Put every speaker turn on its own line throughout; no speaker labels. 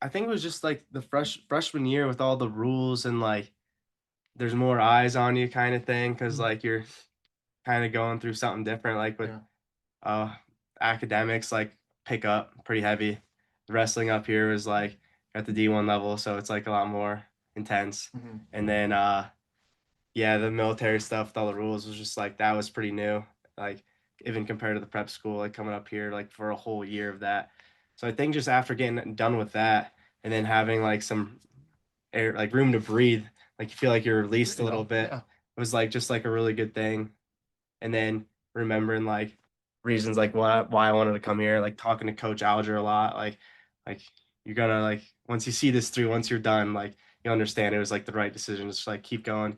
I think it was just like the freshman year with all the rules and like there's more eyes on you kind of thing because
Mhm.
like you're kind of going through something different. Like with
Yeah.
uh academics, like pick up pretty heavy. Wrestling up here is like at the D1 level, so it's like a lot more intense.
Mhm.
And then yeah, the military stuff with all the rules was just like that was pretty new. Like even compared to the prep school, like coming up here like for a whole year of that. So I think just after getting done with that and then having like some air, like room to breathe, like you feel like you're
There
released a
you
little
go.
bit.
Yeah.
It was like just like a really good thing. And then remembering like reasons like why I wanted to come here, like talking to Coach Alger a lot, like you're gonna like once you see this through, once you're done, like you understand it was like the right decision. Just like keep going,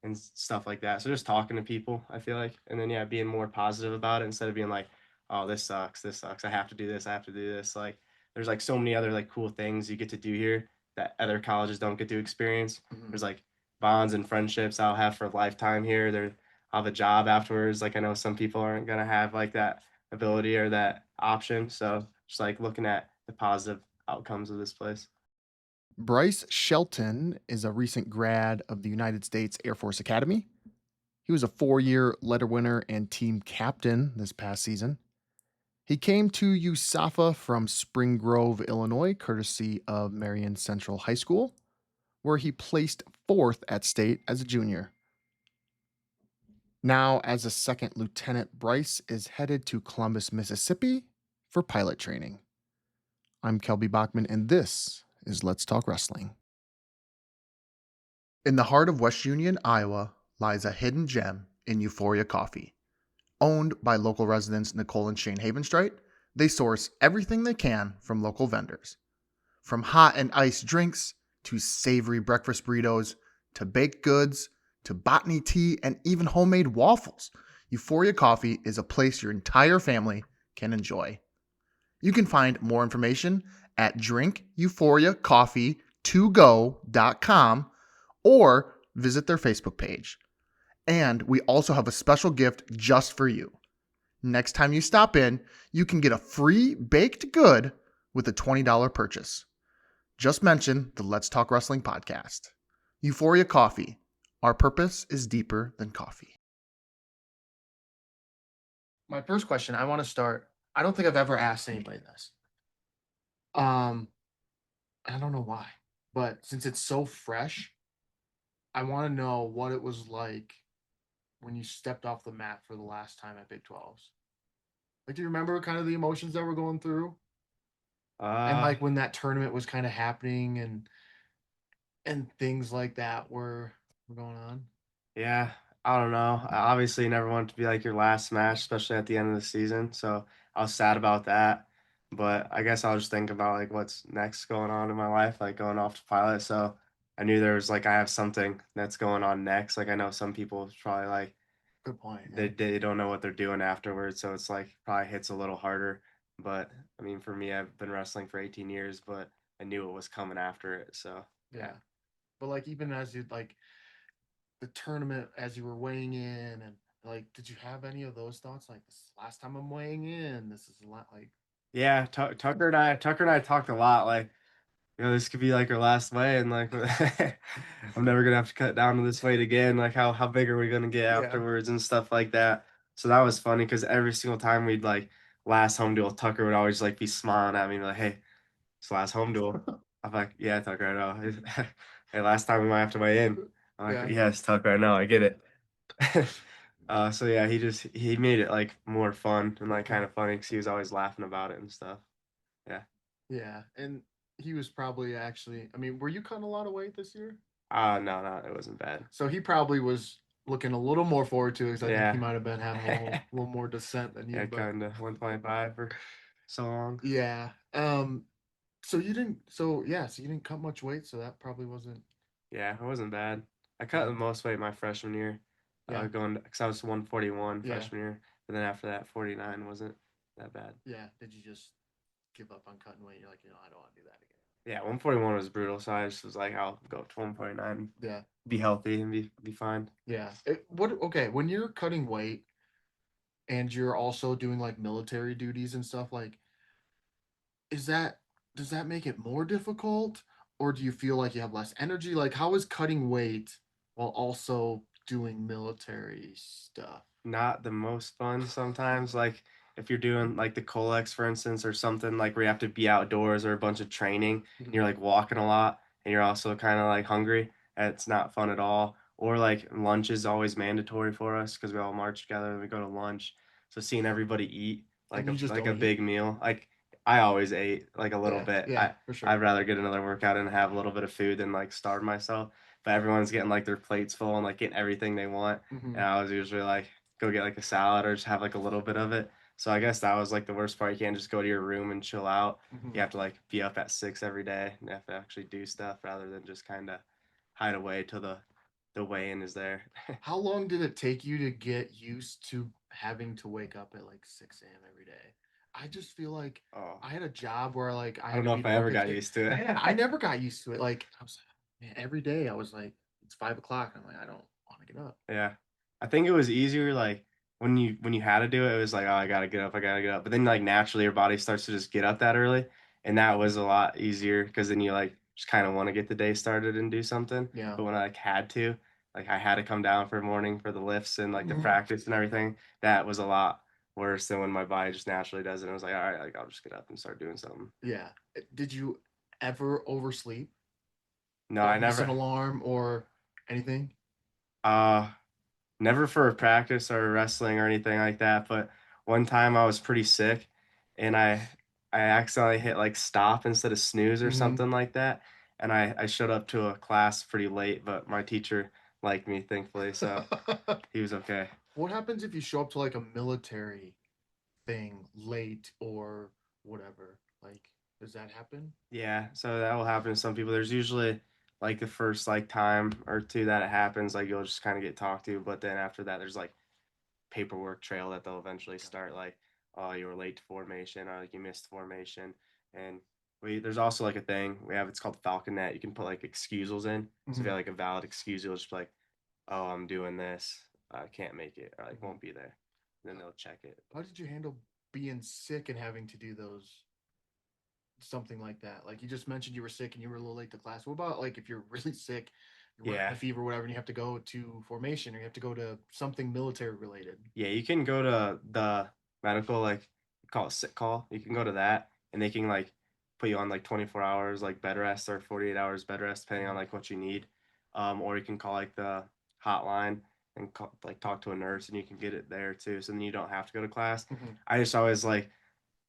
and stuff like that. So just talking to people, I feel like, and then yeah, being more positive about it instead of being like, oh, this sucks. I have to do this. I have to do this. Like there's like so many other like cool things you get to do here that other colleges don't get to experience.
Mhm.
There's like bonds and friendships I'll have for a lifetime here. I'll have a job afterwards. Like I know some people aren't gonna have like that ability or that option. So just like looking at the positive outcomes of this place.
Bryce Shelton is a recent grad of the United States Air Force Academy. He was a 4-year letter winner and team captain this past season. He came to USAFA from Spring Grove, Illinois, courtesy of Marian Central HS, where he placed fourth at state as a junior. Now, as a second lieutenant, Bryce is headed to Columbus, Mississippi for pilot training. I'm Kelby Bachman, and this is Let's Talk Wrestling. In the heart of West Union, Iowa, lies a hidden gem in Euphoria Coffee. Owned by local residents Nicole and Shane Havenstreit, they source everything they can from local vendors. From hot and iced drinks, to savory breakfast burritos, to baked goods, to botany tea, and even homemade waffles, Euphoria Coffee is a place your entire family can enjoy. You can find more information at drinkeuphoria.coffee2go.com or visit their Facebook page. And we also have a special gift just for you. Next time you stop in, you can get a free baked good with a $20 purchase. Just mention the Let's Talk Wrestling podcast. Euphoria Coffee. Our purpose is deeper than coffee. My first question, I want to start. I don't think I've ever asked anybody this. Um, I don't know why, but since it's so fresh, I want to know what it was like when you stepped off the mat for the last time at Big 12s. Like, do you remember kind of the emotions that were going through? And
Uh
like when that tournament was kind of happening and things like that were going on?
yeah, I don't know. I obviously never want it to be like your last match, especially at the end of the season. So I was sad about that. But I guess I'll just think about like what's next going on in my life, like going off to pilot. So I knew there was like I have something that's going on next. Like I know some people probably like
Good point. Yeah.
they don't know what they're doing afterwards, so it's like probably hits a little harder. But I mean, for me, I've been wrestling for 18 years, but I knew it was coming after it. So yeah,
Yeah. But like even as you like the tournament as you were weighing in and like did you have any of those thoughts like this is the last time I'm weighing in, this is a lot like
yeah. Tucker and I talked a lot. Like this could be like our last way, and like I'm never gonna have to cut down to this weight again. Like how big are we gonna get
yeah.
afterwards and stuff like that. So that was funny because every single time we'd like last home duel, Tucker would always like be smiling at me like, "Hey, it's the last home duel." I'm like, "Yeah, Tucker, I know." Hey, last time we might have to weigh in. I'm like,
Yeah.
"Yes, Tucker, I know, I get it." So yeah, he made it like more fun and like kind
Yeah.
of funny because he was always laughing about it and stuff. Yeah.
Yeah. And he was probably actually I mean, were you cutting a lot of weight this year?
No, no, it wasn't bad.
So he probably was looking a little more forward to it because I think he
Yeah.
might have been having a little more descent than you,
Yeah,
but
kind of 125 for so long.
yeah. So you didn't cut much weight, so that probably wasn't
Yeah, it wasn't bad. I cut the
bad.
most weight my freshman year,
Yeah.
going because I was 141
Yeah.
freshman year, but then after that, 49 wasn't that bad.
Yeah. Did you just give up on cutting weight? You're like, I don't want to do that again.
Yeah, 141 was brutal, so I just was like, I'll go up to 149,
Yeah.
be healthy and be fine.
Yeah. Okay, when you're cutting weight and you're also doing like military duties and stuff, like, is that does that make it more difficult, or do you feel like you have less energy? Like, how is cutting weight while also doing military stuff?
Not the most fun sometimes. Like if you're doing like the Colex, for instance, or something like where you have to be outdoors or a bunch of training and
Mhm.
you're like walking a lot and you're also kind of like hungry, it's not fun at all. Or like lunch is always mandatory for us because we all march together and we go to lunch. So seeing everybody eat
And
like
you just
a
don't eat?
big meal, like I always ate like a little
Yeah,
bit.
yeah, for
I'd
sure.
rather get another workout and have a little bit of food than like starve myself. But everyone's getting like their plates full and like getting everything they want. And
Hmm.
I was usually like go get like a salad or just have like a little bit of it. So I guess that was like the worst part. You can't just go to your room and chill out. You
Hmm.
have to like be up at 6 every day and you have to actually do stuff rather than just kind of hide away till the weigh-in is there.
How long did it take you to get used to having to wake up at like 6 a.m. every day? I just feel like
Oh,
I had a job where like I
I
had
don't
to
know
be
if
there
I
at
ever
this
got
day.
used to
Man, I
it.
never got used to it. Like I was, man, every day I was like, it's 5 o'clock. I'm like, I don't want to get up.
Yeah. I think it was easier like when you had to do it, it was like, oh, I gotta get up, I gotta get up. But then like naturally your body starts to just get up that early. And that was a lot easier because then you like just kind of want to get the day started and do something.
Yeah.
But when I like had to, like I had to come down for morning for the lifts and like the
Mhm.
practice and everything, that was a lot worse than when my body just naturally does it. And I was like, all right, like I'll just get up and start doing something.
Yeah. Did you ever oversleep
No,
or
I
miss an
never
alarm or anything?
uh never for a practice or wrestling or anything like that, but one time I was pretty sick and I accidentally hit like stop instead of snooze or
Hmm.
something like that. And I showed up to a class pretty late, but my teacher liked me thankfully, so he was okay.
What happens if you show up to like a military thing late or whatever? Like, does that happen?
Yeah, so that will happen to some people. There's usually like the first like time or two that it happens, like you'll just kind of get talked to, but then after that there's like paperwork trail that they'll eventually start
Gotcha.
like, oh, you were late to formation or like you missed formation. And we there's also like a thing we have, it's called Falcon Net. You can put like excusals in. So if you
Hmm.
have like a valid excuse, you'll just be like, oh, I'm doing this, I can't make it, or like
Hmm.
won't be there. And then they'll check it.
How did you handle being sick and having to do those something like that? Like you just mentioned you were sick and you were a little late to class. What about like if you're really sick, you're running
Yeah.
a fever or whatever, and you have to go to formation or you have to go to something military related?
Yeah, you can go to the medical, like call it sick call. You can go to that and they can like put you on like 24 hours like bed rest or 48 hours bed rest depending on
Hmm.
like what you need. Or you can call like the hotline and call, like talk to a nurse and you can get it there too. So then you don't have to go to class.
Hmm.
I just always like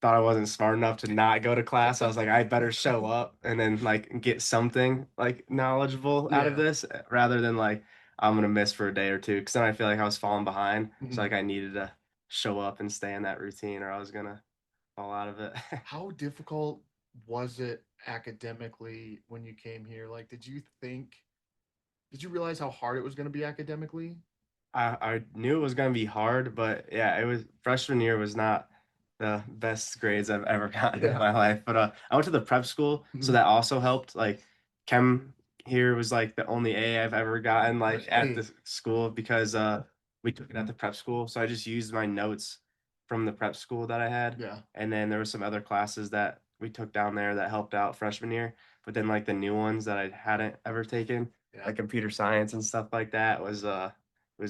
thought I wasn't smart enough to not go to class. I was like, I better show up and then like get something like knowledgeable out of
Yeah.
this rather than like I'm gonna miss for a day or two. Because then I feel like I was falling behind. So
Hmm.
like I needed to show up and stay in that routine or I was gonna fall out of it.
How difficult was it academically when you came here? Like, did you realize how hard it was going to be academically?
I knew it was gonna be hard, but yeah, it was freshman year was not the best grades I've ever gotten in
Yeah.
my life. But I went to the prep school, so
Mhm.
that also helped. Like chem here was like the only A I've ever gotten like at
Really?
the school because we took it at the prep school. So I just used my notes from the prep school that I had.
Yeah.
And then there were some other classes that we took down there that helped out freshman year. But then like the new ones that I hadn't ever taken,
Yeah.
like computer science and stuff like that was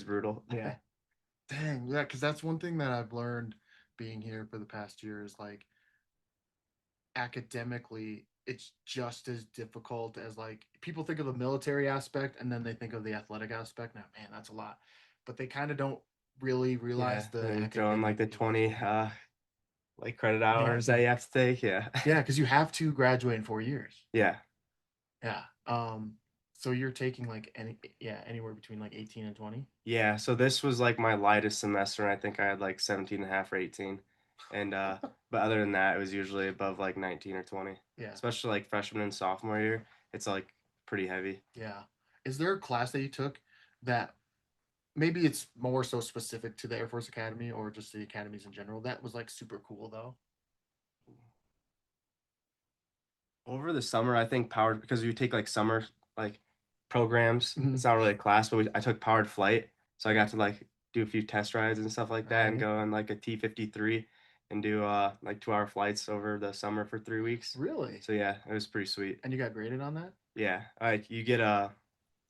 brutal.
Yeah. Dang. Yeah. Because that's one thing that I've learned being here for the past year is like academically, it's just as difficult as like people think of the military aspect and then they think of the athletic aspect. Now, man, that's a lot. But they kind of don't really
Yeah,
realize
and
the
then you throw in
academic
like the
load.
20 like credit
Yeah.
hours that you have to take. Yeah.
Yeah. Because you have to graduate in 4 years.
Yeah.
Yeah. So you're taking like anywhere between like 18 and 20?
Yeah. So this was like my lightest semester, and I think I had like 17 and a half or 18. And but other than that, it was usually above like 19 or 20.
Yeah.
Especially like freshman and sophomore year. It's like pretty heavy.
Yeah. Is there a class that you took that maybe it's more so specific to the Air Force Academy or just the academies in general that was like super cool though?
Over the summer, I think powered because we take like summer like programs. It's
Mhm.
not really a class, but I took powered flight, so I got to like do a few test rides and stuff like that, and
Right.
go on like a T-53 and do like 2 hour flights over the summer for 3 weeks.
Really?
So yeah, it was pretty sweet.
And you got graded on that?
Yeah, like you get a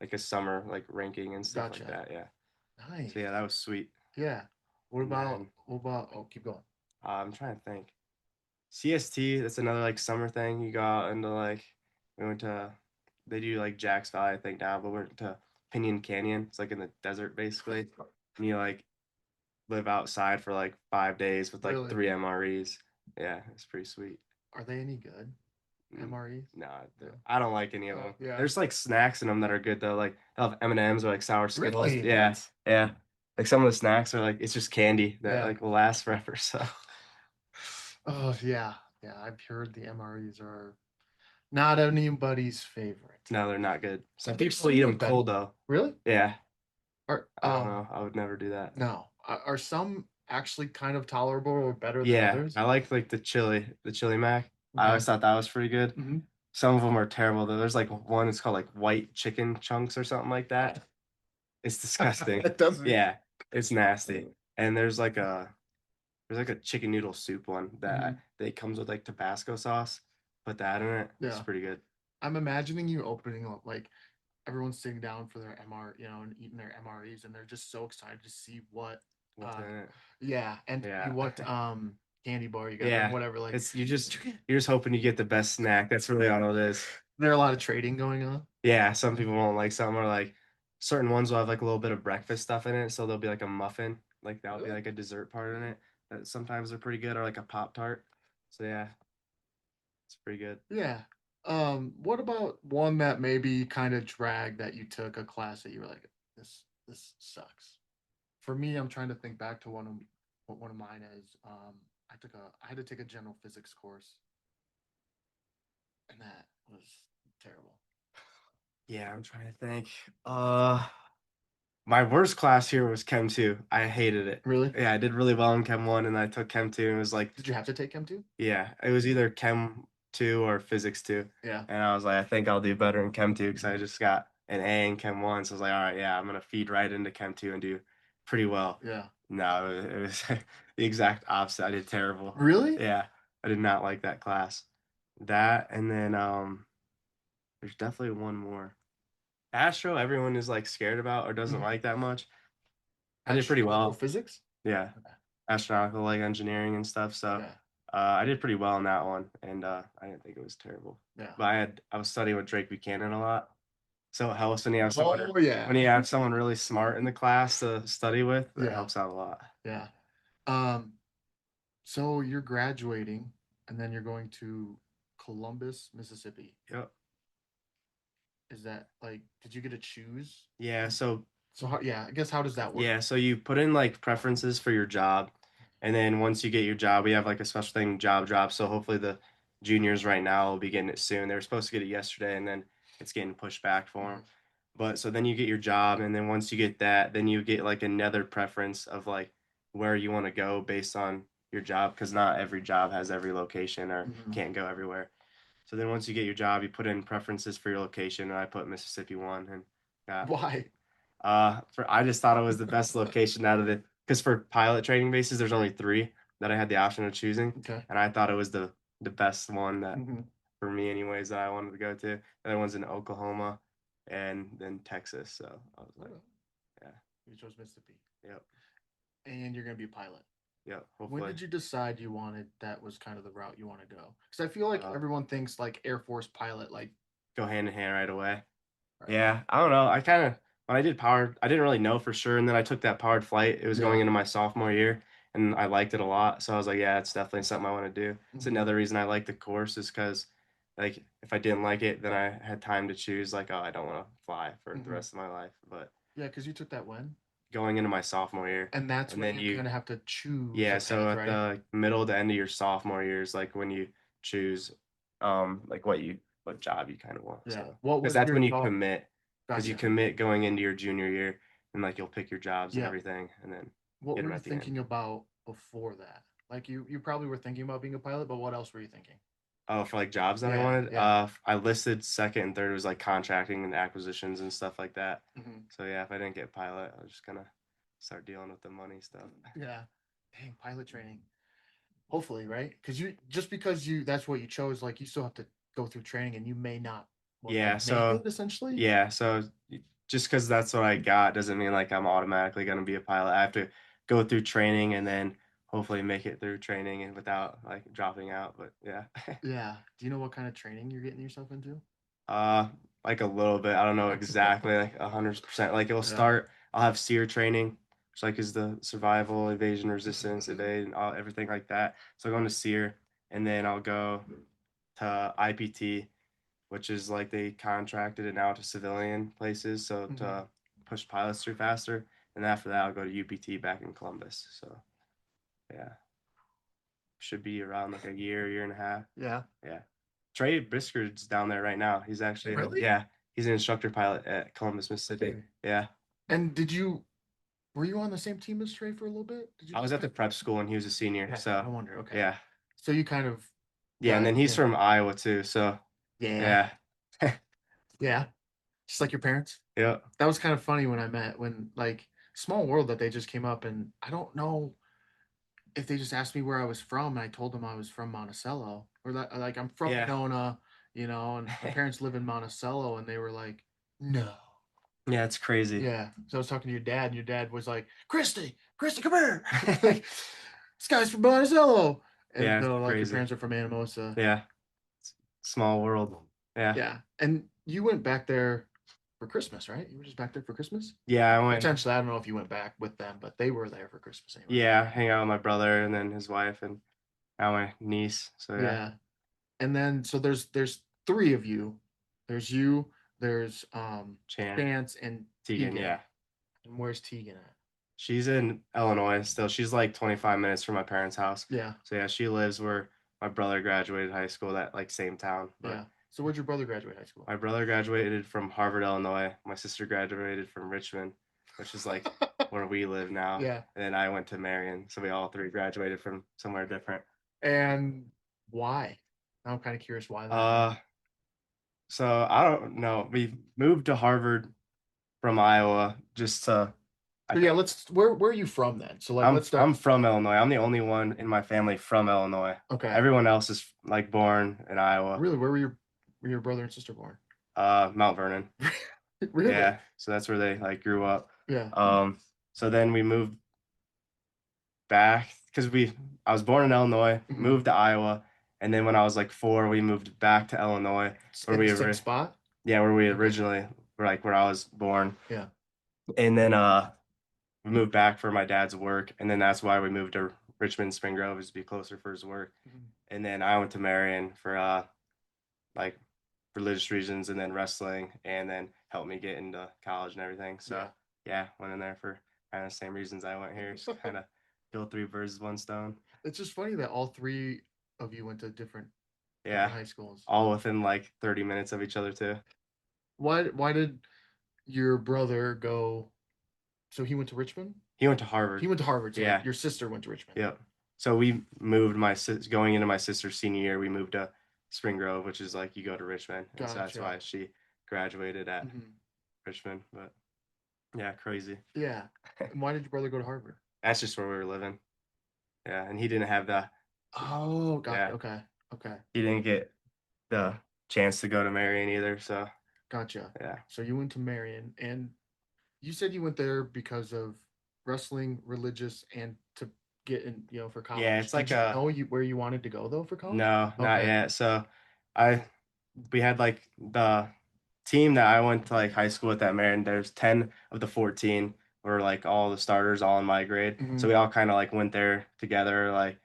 like a summer like ranking and stuff like
Gotcha.
that. Yeah.
Nice.
So yeah, that was sweet.
Yeah.
And then
What about oh keep going.
I'm trying to think. CST, that's another like summer thing. You go out into like we went to they do like Jack's Valley I think now, but we went to Pinion Canyon. It's like in the desert basically. And you like live outside for like 5 days with like
Really?
3 MREs. Yeah, it's pretty sweet.
Are they any good?
Mm,
MREs?
no,
No.
I don't like any of
Oh,
them.
yeah.
There's like snacks in them that are good though. Like they'll have M&Ms or like sour Skittles.
Really?
Yeah,
What?
yeah. Like some of the snacks are like it's just candy that
Yeah.
like will last forever. So
Oh, yeah. Yeah, I've heard the MREs are not anybody's favorite.
no, they're not good. Some
I think
people
some
eat
are
them
better.
cold though.
Really?
Yeah,
Are
I don't know. I would never do that.
no. Are some actually kind of tolerable or better than
Yeah,
others?
I like the chili mac. I
Okay.
always thought that was pretty good.
Hmm.
Some of them are terrible though. There's like one it's called like white chicken chunks or something like that. It's disgusting.
That doesn't.
Yeah, it's nasty. And there's like a chicken noodle soup one
Mhm.
that comes with like Tabasco sauce. Put that in it. It's
Yeah.
pretty good.
I'm imagining you opening up like everyone's sitting down for their MR, and eating their MREs, and they're just so excited to see what,
What's
uh,
in it?
yeah, and
Yeah.
what candy bar you got or
Yeah.
whatever. Like,
It's you're just hoping you get the best snack. That's really all it is.
there are a lot of trading going on.
Yeah, some people won't like some are like certain ones will have like a little bit of breakfast stuff in it, so there'll be like a muffin, like that would be
Really?
like a dessert part in it. That sometimes they're pretty good, or like a Pop Tart. So yeah, it's pretty good.
Yeah. What about one that maybe kind of dragged that you took a class that you were like, this sucks. For me, I'm trying to think back to what one of mine is. I had to take a general physics course, and that was terrible.
Yeah, I'm trying to think. My worst class here was Chem 2. I hated it.
Really?
Yeah, I did really well in Chem 1 and I took Chem 2 and it was like,
Did you have to take Chem too?
yeah, it was either Chem 2 or Physics 2.
Yeah.
And I was like, I think I'll do better in Chem 2 because I just got an A in Chem 1. So I was like, all right, yeah, I'm gonna feed right into Chem 2 and do pretty well.
Yeah.
No, it was the exact opposite. I did terrible.
Really?
Yeah, I did not like that class. That and then there's definitely one more. Astro, everyone is like scared about or doesn't
Mhm.
like that much. I did pretty well.
Physics?
Yeah,
Okay.
astronautical like engineering and stuff. So
Yeah.
I did pretty well in that one, and I didn't think it was terrible.
Yeah.
But I was studying with Drake Buchanan a lot, so it helps
Oh yeah.
when you have someone really smart in the class to study with. That
Yeah.
helps out a lot.
Yeah. Um, so you're graduating and then you're going to Columbus, Mississippi.
Yep.
Is that like, did you get to choose?
Yeah. So
So how, yeah, I guess how does that work?
yeah. So you put in like preferences for your job, and then once you get your job, we have like a special thing, job drop. So hopefully the juniors right now will be getting it soon. They were supposed to get it yesterday, and then it's getting pushed back for them.
Mhm.
But so then you get your job, and then once you get that, then you get like another preference of like where you want to go based on your job, because not every job has every location or
Mhm.
can't go everywhere. So then once you get your job, you put in preferences for your location, and I put Mississippi one, and got
Why?
for I just thought it was the best location out of the because for pilot training bases, there's only three that I had the option of choosing,
Okay.
and I thought it was the best one that
Hmm.
for me anyways that I wanted to go to. The other one's in Oklahoma, and then Texas. So I was like, yeah,
You chose Mississippi,
yep,
and you're gonna be a pilot.
yep.
When
Hopefully,
did you decide you wanted that was kind of the route you want to go? Because I feel like
uh,
everyone thinks like Air Force pilot, like
go hand in hand right away.
right.
Yeah, I don't know. I kind of when I did power, I didn't really know for sure, and then I took that powered flight. It was going
Yeah.
into my sophomore year, and I liked it a lot. So I was like, yeah, it's definitely something I want to do. It's
Hmm.
another reason I like the course is because, like, if I didn't like it, then I had time to choose. Like, oh, I don't want to fly for the
Hmm.
rest of my life. But
Yeah, because you took that when,
going into my sophomore year,
and that's
and
when
then
you
you,
kind of have to choose
yeah.
a
So
path,
at
right?
the middle to end of your sophomore year is like when you choose, like what job you kind of want.
Yeah.
So
What
because
was
that's
your
when you
thought?
commit because you
Gotcha.
commit going into your junior year and like you'll pick your jobs and
Yeah.
everything and then
What
get
were
them
you
at the end.
thinking about before that? Like you probably were thinking about being a pilot, but what else were you thinking?
Oh, for like jobs that I
Yeah,
wanted,
yeah.
I listed second and third was like contracting and acquisitions and stuff like that.
Hmm.
So yeah, if I didn't get pilot, I was just gonna start dealing with the money stuff.
Yeah. Dang, pilot training. Hopefully, right? Because you just because you that's what you chose, like you still have to go through training, and you may not
Yeah,
like make it
so
essentially.
yeah, so just because that's what I got doesn't mean like I'm automatically gonna be a pilot. I have to go through training and then hopefully make it through training and without like dropping out. But yeah.
Yeah. Do you know what kind of training you're getting yourself into?
Uh, like a little bit. I don't know exactly, like 100%. Like it'll
Yeah.
start. I'll have SEER training, which like is the survival, evasion, resistance, evade, and all everything like that. So I'm going to SEER, and then I'll go to IPT, which is like they contracted it now to civilian places, so
Hmm.
to push pilots through faster. And after that, I'll go to UPT back in Columbus. So yeah, should be around like a year and a half.
Yeah.
Yeah. Trey Brisker's down there right now. He's actually,
Really?
yeah, he's an instructor pilot at Columbus, Mississippi.
Okay.
Yeah.
And were you on the same team as Trey for a little bit? Did you
I was
guys
at the
kind
prep school and he was a senior.
of? Okay,
So,
I wonder. Okay.
yeah.
So you kind of
Yeah. And
got
then he's
yeah.
from Iowa too. So,
Yeah.
yeah.
Yeah. Just like your parents.
Yeah.
That was kind of funny when I met when like small world that they just came up, and I don't know if they just asked me where I was from, and I told them I was from Monticello, or that like I'm from
Yeah.
Nona, and my parents live in Monticello, and they were like, no.
Yeah. It's crazy.
Yeah. So I was talking to your dad, and your dad was like, Christy, come here. Like, this guy's from Monticello. And
Yeah. It's
no, like your
crazy.
parents are from Anamosa.
Yeah. It's small world. Yeah.
Yeah. And you went back there for Christmas, right? You were just back there for Christmas?
Yeah. I went,
Potentially, I don't know if you went back with them, but they were there for Christmas anyway.
yeah, hang out with my brother and then his wife and now my niece. So, yeah.
Yeah. And then so there's three of you. There's you, there's
Chan,
Chance and
Tegan.
Tegan.
Yeah.
And where's Tegan at?
She's in Illinois still. She's like 25 minutes from my parents' house.
Yeah.
So yeah, she lives where my brother graduated high school, that like same town. But
Yeah. So where'd your brother graduate high school?
my brother graduated from Harvard, Illinois. My sister graduated from Richmond, which is like where we live now.
Yeah.
And then I went to Marian. So we all three graduated from somewhere different.
And why? I'm kind of curious why that happened.
Uh, so I don't know. We moved to Harvard from Iowa just to, I
So yeah,
think
let's where are you from then? So like let's
I'm
start.
from Illinois. I'm the only one in my family from Illinois.
Okay.
Everyone else is like born in Iowa.
Really, where were your brother and sister born?
Mount Vernon.
Really?
Yeah, so that's where they like grew up.
Yeah.
Um, so then we moved back because we I was born in Illinois,
Mhm.
moved to Iowa, and then when I was like 4, we moved back to Illinois where
In the same spot?
where we
Okay.
originally were like where I was born.
Yeah.
And then we moved back for my dad's work, and then that's why we moved to Richmond Spring Grove is to be closer for his work.
Mhm.
And then I went to Marion for like religious reasons and then wrestling and then helped me get into college and everything. So
Yeah.
yeah, went in there for kind of the same reasons I went here. Just kind of kill three birds with one stone.
It's just funny that all three of you went to different
Yeah.
high schools.
All within like 30 minutes of each other too.
Why did your brother go? So he went to Richmond?
He went to
He
Harvard.
went to Harvard, so like
Yeah.
your sister went to Richmond.
Yep. So we moved going into my sister's senior year, we moved to Spring Grove, which is like you go to Richmond. And so that's
Gotcha.
why she graduated at
Hmm.
Richmond. But yeah, crazy.
Yeah. And why did your brother go to Harvard?
That's just where we were living. Yeah. And he didn't have the,
Oh, gotcha.
yeah,
Okay. Okay.
he didn't get the chance to go to Marion either. So
Gotcha.
yeah,
So you went to Marion, and you said you went there because of wrestling, religious, and to get in, for
yeah,
college.
it's
Did
like
you know where you wanted to go though for college?
no, not
Okay.
yet. So I we had like the team that I went to like high school with at Marion. There's 10 of the 14 were like all the starters, all in my grade. So
Hmm.
we all kind of like went there together, like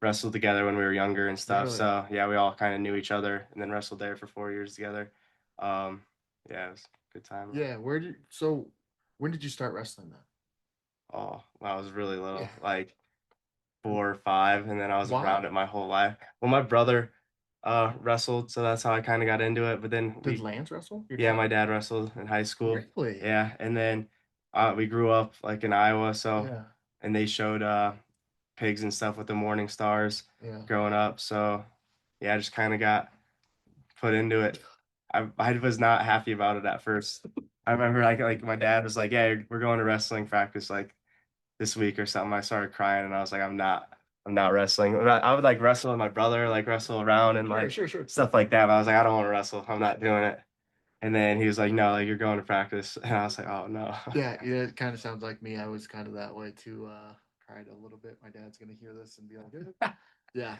wrestled together when we were younger and stuff.
Really?
So yeah, we all kind of knew each other and then wrestled there for 4 years together. Um, yeah, it was a good time.
Yeah. When did you start wrestling then?
Oh, when I was really
Yeah.
little, like 4 or 5, and then I was around
Why?
it my whole life. Well, my brother wrestled, so that's how I kind of got into it. But then
Did Lance wrestle? Your
yeah,
dad?
my dad wrestled in high school.
Really?
Yeah, and then we grew up like in Iowa, so
Yeah.
and they showed pigs and stuff with the Morning Stars
Yeah.
growing up. So yeah, I just kind of got put into it. I was not happy about it at first. I remember like my dad was like, "Yeah, we're going to wrestling practice like this week or something." I started crying and I was like, "I'm not." I'm not wrestling. I would like wrestle with my brother, like wrestle around and
Sure,
like
sure, sure.
stuff like that. But I was like, I don't want to wrestle. I'm not doing it. And then he was like, no, like you're going to practice. And I was like, oh no.
Yeah, yeah, it kind of sounds like me. I was kind of that way too. Cried a little bit. My dad's gonna hear this and be like, yeah.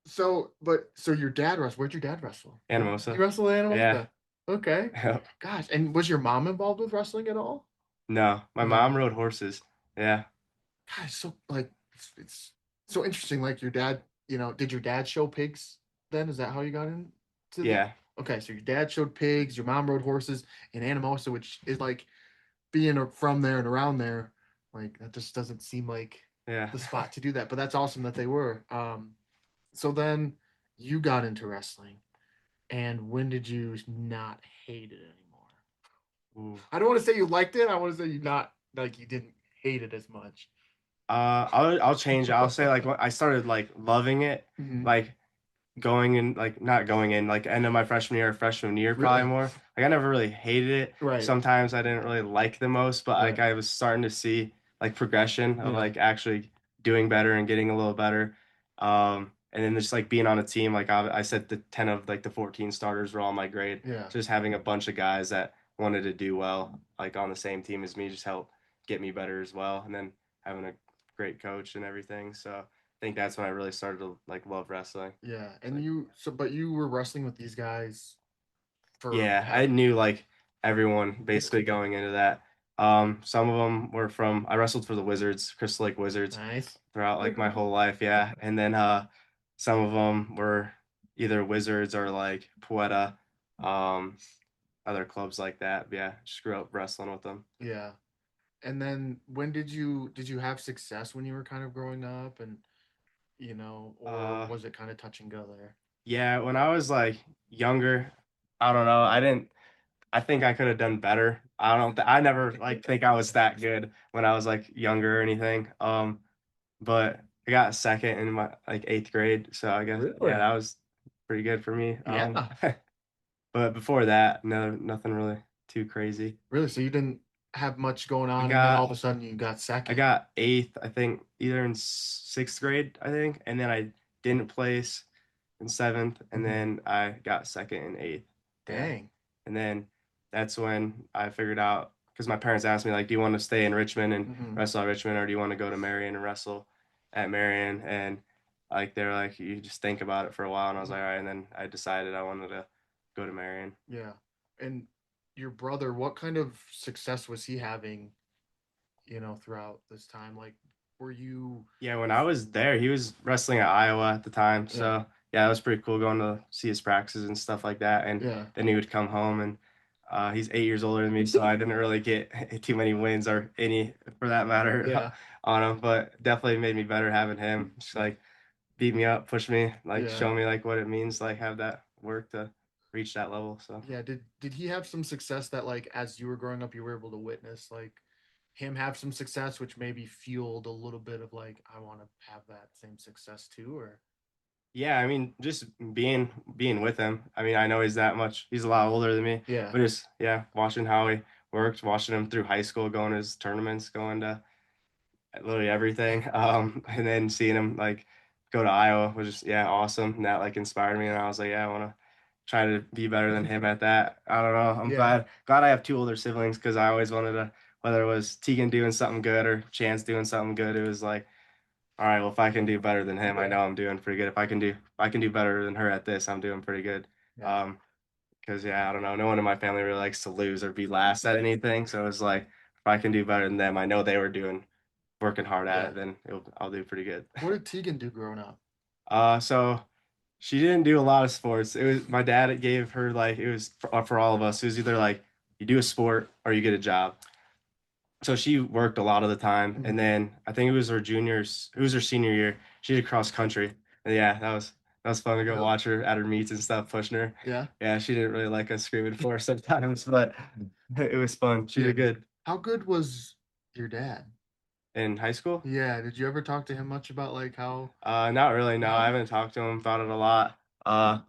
So your dad wrestled. Where'd your dad wrestle? He
Anamosa.
wrestled
Yeah.
Animal. Okay. Gosh, and was your mom involved with wrestling at all?
No, my mom
No.
rode horses. Yeah.
Gosh, so like it's so interesting. Like your dad, did your dad show pigs then? Is that how you got into the
Yeah.
Okay, so your dad showed pigs, your mom rode horses in Anamosa, which is like being from there and around there, like that just doesn't seem like
Yeah.
the spot to do that. But that's awesome that they were. So then you got into wrestling, and when did you not hate it anymore?
Ooh.
I don't want to say you liked it. I want to say you not like you didn't hate it as much.
I'll change it. I'll say like when I started like loving it,
Mhm.
like going in like not going in like end of my freshman year probably
Really?
more. Like I never really hated it.
Right.
Sometimes I didn't really like the most, but like
Right.
I was starting to see like progression of
Yeah.
like actually doing better and getting a little better. And then just like being on a team, like I said the 10 of like the 14 starters were all my grade.
Yeah.
So just having a bunch of guys that wanted to do well, like on the same team as me just helped get me better as well. And then having a great coach and everything. So I think that's when I really started to like love wrestling.
Yeah.
It's
And
like,
but you were wrestling with these guys for
yeah, I knew like everyone basically going into that. Some of them were from I wrestled for the Wizards, Crystal Lake Wizards,
nice.
throughout like my whole life, yeah. And then some of them were either Wizards or like Poeta, um, other clubs like that. Yeah, just grew up wrestling with them.
Yeah. And then when did you have success when you were kind of growing up and or
Uh,
was it kind of touch and go there?
yeah, when I was like younger, I don't know. I think I could have done better. I never like think I was that good when I was like younger or anything. But I got second in my like eighth grade, so I guess yeah,
Really?
that was pretty good for me.
Yeah.
But before that, no, nothing really too crazy.
Really? So you didn't have much going
I
on and then all
got
of a sudden you got
I
second.
got eighth, I think, either in sixth grade, I think, and then I didn't place in seventh, and
Hmm.
then I got second in eighth. Yeah,
Dang.
and then that's when I figured out because my parents asked me like, do you want to stay in Richmond and
Hmm.
wrestle at Richmond, or do you want to go to Marian and wrestle at Marian? And like they're like, you just think about it for a while, and I was like, all right, and then I decided I wanted to go to Marian.
Yeah. And your brother, what kind of success was he having, throughout this time? Like, were you,
Yeah, when I was there, he was wrestling at Iowa at the time.
yeah,
So yeah, it was pretty cool going to see his practices and stuff like that. And
yeah,
then he would come home and he's 8 years older than me, so I didn't really get too many wins or any for that matter
yeah,
on him. But definitely made me better having him. Just like beat me up, push me, like
yeah,
show me like what it means, like have that work to reach that level. So
yeah. Did he have some success that like as you were growing up you were able to witness like him have some success, which maybe fueled a little bit of like I want to have that same success too, or
yeah, I mean, just being with him. I mean, I know he's that much. He's a lot older than me,
yeah,
but just yeah, watching how he worked, watching him through high school, going to his tournaments, going to literally everything, and then seeing him like go to Iowa was just yeah, awesome. And that like inspired me, and I was like, yeah, I want to try to be better than him at that. I don't know. I'm
yeah,
glad I have two older siblings because I always wanted to, whether it was Tegan doing something good or Chance doing something good, it was like all right, well, if I can do better than him, I
yeah,
know I'm doing pretty good. If I can do better than her at this, I'm doing pretty good.
yeah,
Because yeah, I don't know, no one in my family really likes to lose or be last at anything. So it's like if I can do better than them, I know they were working hard at
yeah.
it, then I'll do pretty good.
What did Tegan do growing up?
So she didn't do a lot of sports. It was my dad that gave her like it was for all of us. It was either like you do a sport or you get a job. So she worked a lot of the time, and
Hmm.
then I think it was her senior year. She did cross country, and yeah, that was fun to go
Really?
watch her at her meets and stuff, pushing her.
Yeah,
Yeah, she didn't really like us screaming for her sometimes, but it was fun. She
yeah.
did good
How good was your dad?
in high school.
Yeah, did you ever talk to him much about like how?
Not really. No, I
No.
haven't talked to him about it a lot. I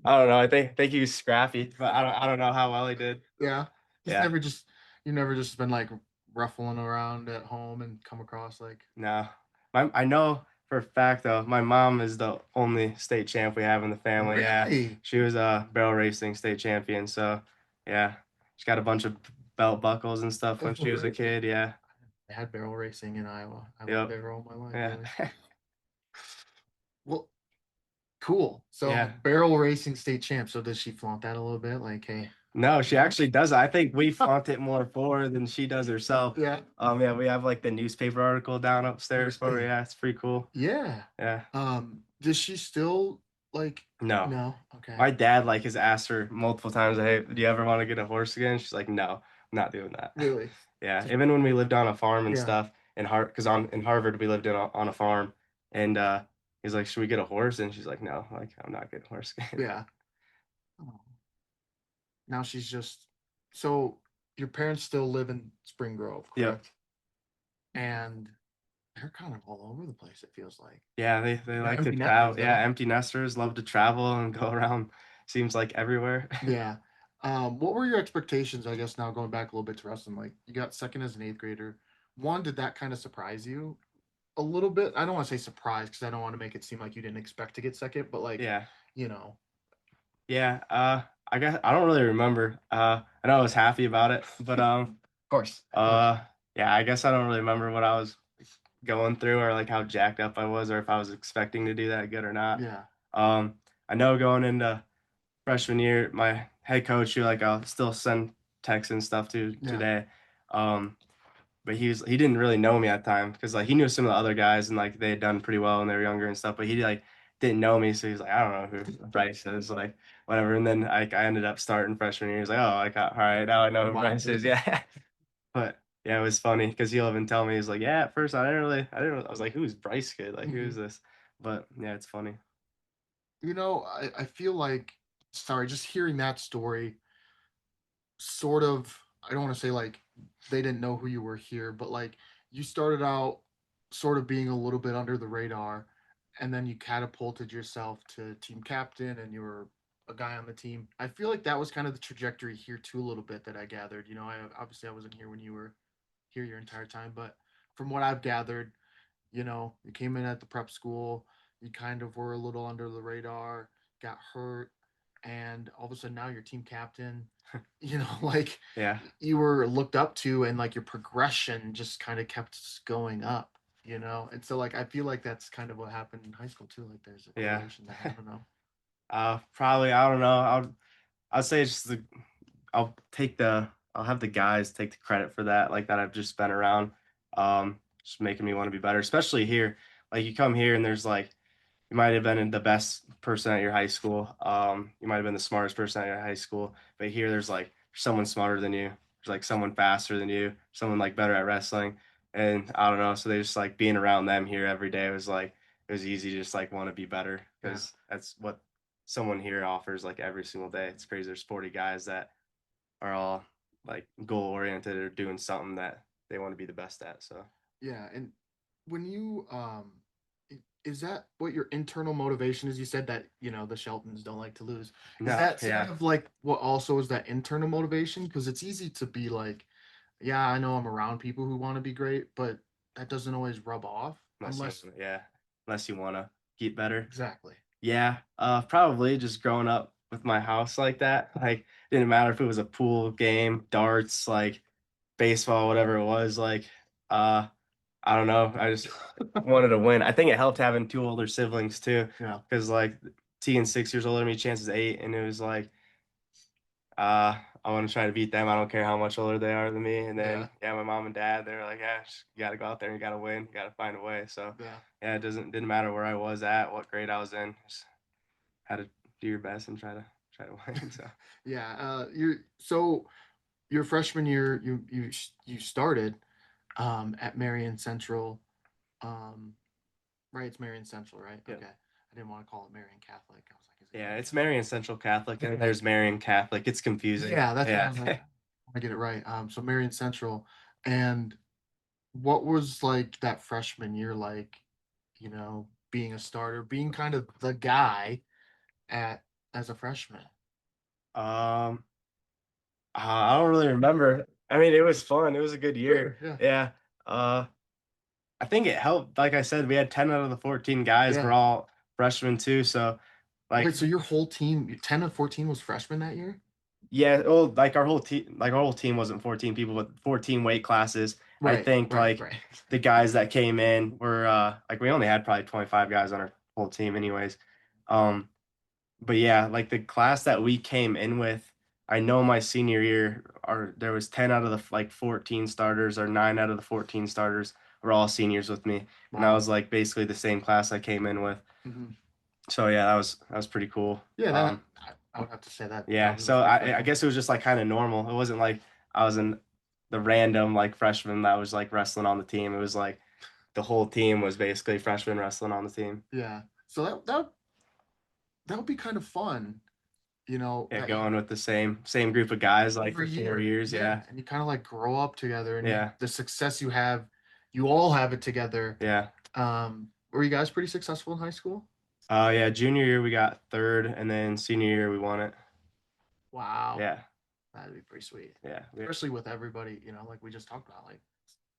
don't know. I think he was scrappy, but I don't know how well he did.
Yeah. Just
Yeah,
never just you never just been like ruffling around at home and come across like
no. I know. for a fact though, my mom is the only state champ we have in the family. Yeah,
Really?
she was a barrel racing state champion. So yeah, she got a bunch of belt buckles and stuff when
Oh,
she was a
really?
kid. Yeah,
I had barrel racing in Iowa. I lived
yep,
there all my life,
yeah,
really. Well, cool. So
yeah.
barrel racing state champ. So does she flaunt that a little bit? Like, hey,
No, she
no?
actually does. I think we flaunt it more for her than she does herself.
Yeah.
Yeah, we have like the newspaper article down upstairs for her.
Really?
Yeah, it's pretty cool.
Yeah.
Yeah.
Does she still like
No,
no? Okay.
my dad like has asked her multiple times, "Hey, do you ever want to get a horse again?" She's like, "No, I'm not doing that."
Really?
Yeah,
Just
even when we lived on a farm and
yeah.
stuff in because on in Harvard we lived on a farm, and he's like, "Should we get a horse?" And she's like, "No, like I'm not getting a horse again."
Yeah. Oh. Now she's just so your parents still live in Spring Grove,
Yep.
correct? And they're kind of all over the place, it feels like.
Yeah, they
They're
like to
empty nesters
travel. Yeah,
though.
empty nesters love to travel and go around. Seems like everywhere.
Yeah. What were your expectations, I guess now going back a little bit to wrestling? Like you got second as an eighth grader. One, did that kind of surprise you a little bit? I don't want to say surprise because I don't want to make it seem like you didn't expect to get second, but like,
Yeah.
you know,
Yeah, I guess I don't really remember. I know I was happy about it, but
of course.
yeah, I guess I don't really remember what I was going through or like how jacked up I was or if I was expecting to do that good or not.
Yeah.
I know going into freshman year, my head coach, who like I'll still send texts and stuff to
Yeah.
today, um, but he didn't really know me at the time because like he knew some of the other guys and like they had done pretty well when they were younger and stuff, but he like didn't know me, so he's like, I don't know who Bryce is, like whatever. And then like I ended up starting freshman year. He's like, oh, like all right, now I know who
Wow.
Bryce is. Yeah, but yeah, it was funny because he'll even tell me he's like, yeah, at first I was like, who's Bryce kid? Like who's
Mhm.
this? But yeah, it's funny.
I feel like, sorry, just hearing that story sort of, I don't want to say like they didn't know who you were here, but like you started out sort of being a little bit under the radar and then you catapulted yourself to team captain and you were a guy on the team. I feel like that was kind of the trajectory here too a little bit that I gathered. I obviously I wasn't here when you were here your entire time, but from what I've gathered, you came in at the prep school, you kind of were a little under the radar, got hurt, and all of a sudden now you're team captain. Like
Yeah,
you were looked up to, and like your progression just kind of kept going up. And so like I feel like that's kind of what happened in high school too. Like there's a
yeah.
correlation there. I don't know.
Probably I don't know. I'll say it's just I'll take I'll have the guys take the credit for that, like that I've just been around, just making me want to be better, especially here. Like you come here and there's like you might have been the best person at your high school. You might have been the smartest person at your high school, but here there's like someone smarter than you. There's like someone faster than you, someone like better at wrestling. And I don't know. So they just like being around them here every day was like it was easy to just like want to be better
Yeah.
because that's what someone here offers like every single day. It's crazy. There's 40 guys that are all like goal oriented or doing something that they want to be the best at. So
Yeah, and when you is that what your internal motivation is? You said that, the Sheltons don't like to lose. Is
no,
that sort
yeah,
of like what also is that internal motivation? Because it's easy to be like, yeah, I know I'm around people who want to be great, but that doesn't always rub off
unless you
unless
yeah, unless you want to get better.
exactly.
Yeah, probably just growing up with my house like that. Like, didn't matter if it was a pool game, darts, like baseball, whatever it was. Like, uh, I don't know. I just wanted to win. I think it helped having two older siblings too,
Yeah.
because like T and 6 years older than me, Chance is 8, and it was like, I want to try to beat them. I don't care how much older they are than me. And
Yeah.
then yeah, my mom and dad, they're like, yeah, you got to go out there and you got to win, you got to find a way. So
Yeah.
yeah, it didn't matter where I was at, what grade I was in. Just had to do your best and try to win. So
Yeah. Your freshman year you started at Marian Central. Um Right, it's Marian Central, right?
yeah,
Okay. I didn't want to call it Marian Catholic. I was like, is it
yeah,
Marian
it's
Central?
Marian Central Catholic and there's Marian Catholic. It's confusing.
Yeah, that's what I
Yeah.
was like. I get it right. So Marian Central. And what was like that freshman year like, being a starter, being kind of the guy at as a freshman?
um, I don't really remember. I mean, it was fun. It was a good year.
Sure, yeah.
Yeah. Uh, I think it helped. Like I said, we had 10 out of the 14 guys were
Yeah.
all freshmen too. So
Wait,
like
so your whole team, 10 of 14 was freshmen that year?
yeah, well, like our whole team wasn't 14 people, but 14 weight classes. I
Right,
think
right,
like
right.
the guys that came in were like we only had probably 25 guys on our whole team anyways. Um but yeah, like the class that we came in with, I know my senior year, there was 10 out of the like 14 starters or 9 out of the 14 starters were all seniors with me, and that
Wow.
was like basically the same class I came in with.
Mhm.
So yeah, that was pretty cool.
Yeah, I would have to say that
Yeah,
probably was
so
pretty
I
special.
guess it was just like kind of normal. It wasn't like I was in the random like freshman that was like wrestling on the team. It was like the whole team was basically freshmen wrestling on the team.
Yeah. So that would be kind of fun,
Yeah,
that
going with the same group of guys like
every
for four
year.
years.
Yeah,
Yeah,
and you kind of like grow up together, and
yeah,
the success you have, you all have it together.
yeah.
Were you guys pretty successful in high school?
Yeah. Junior year we got third, and then senior year we won it.
Wow,
Yeah,
that'd be pretty sweet.
yeah,
Especially with everybody, like we just talked about, like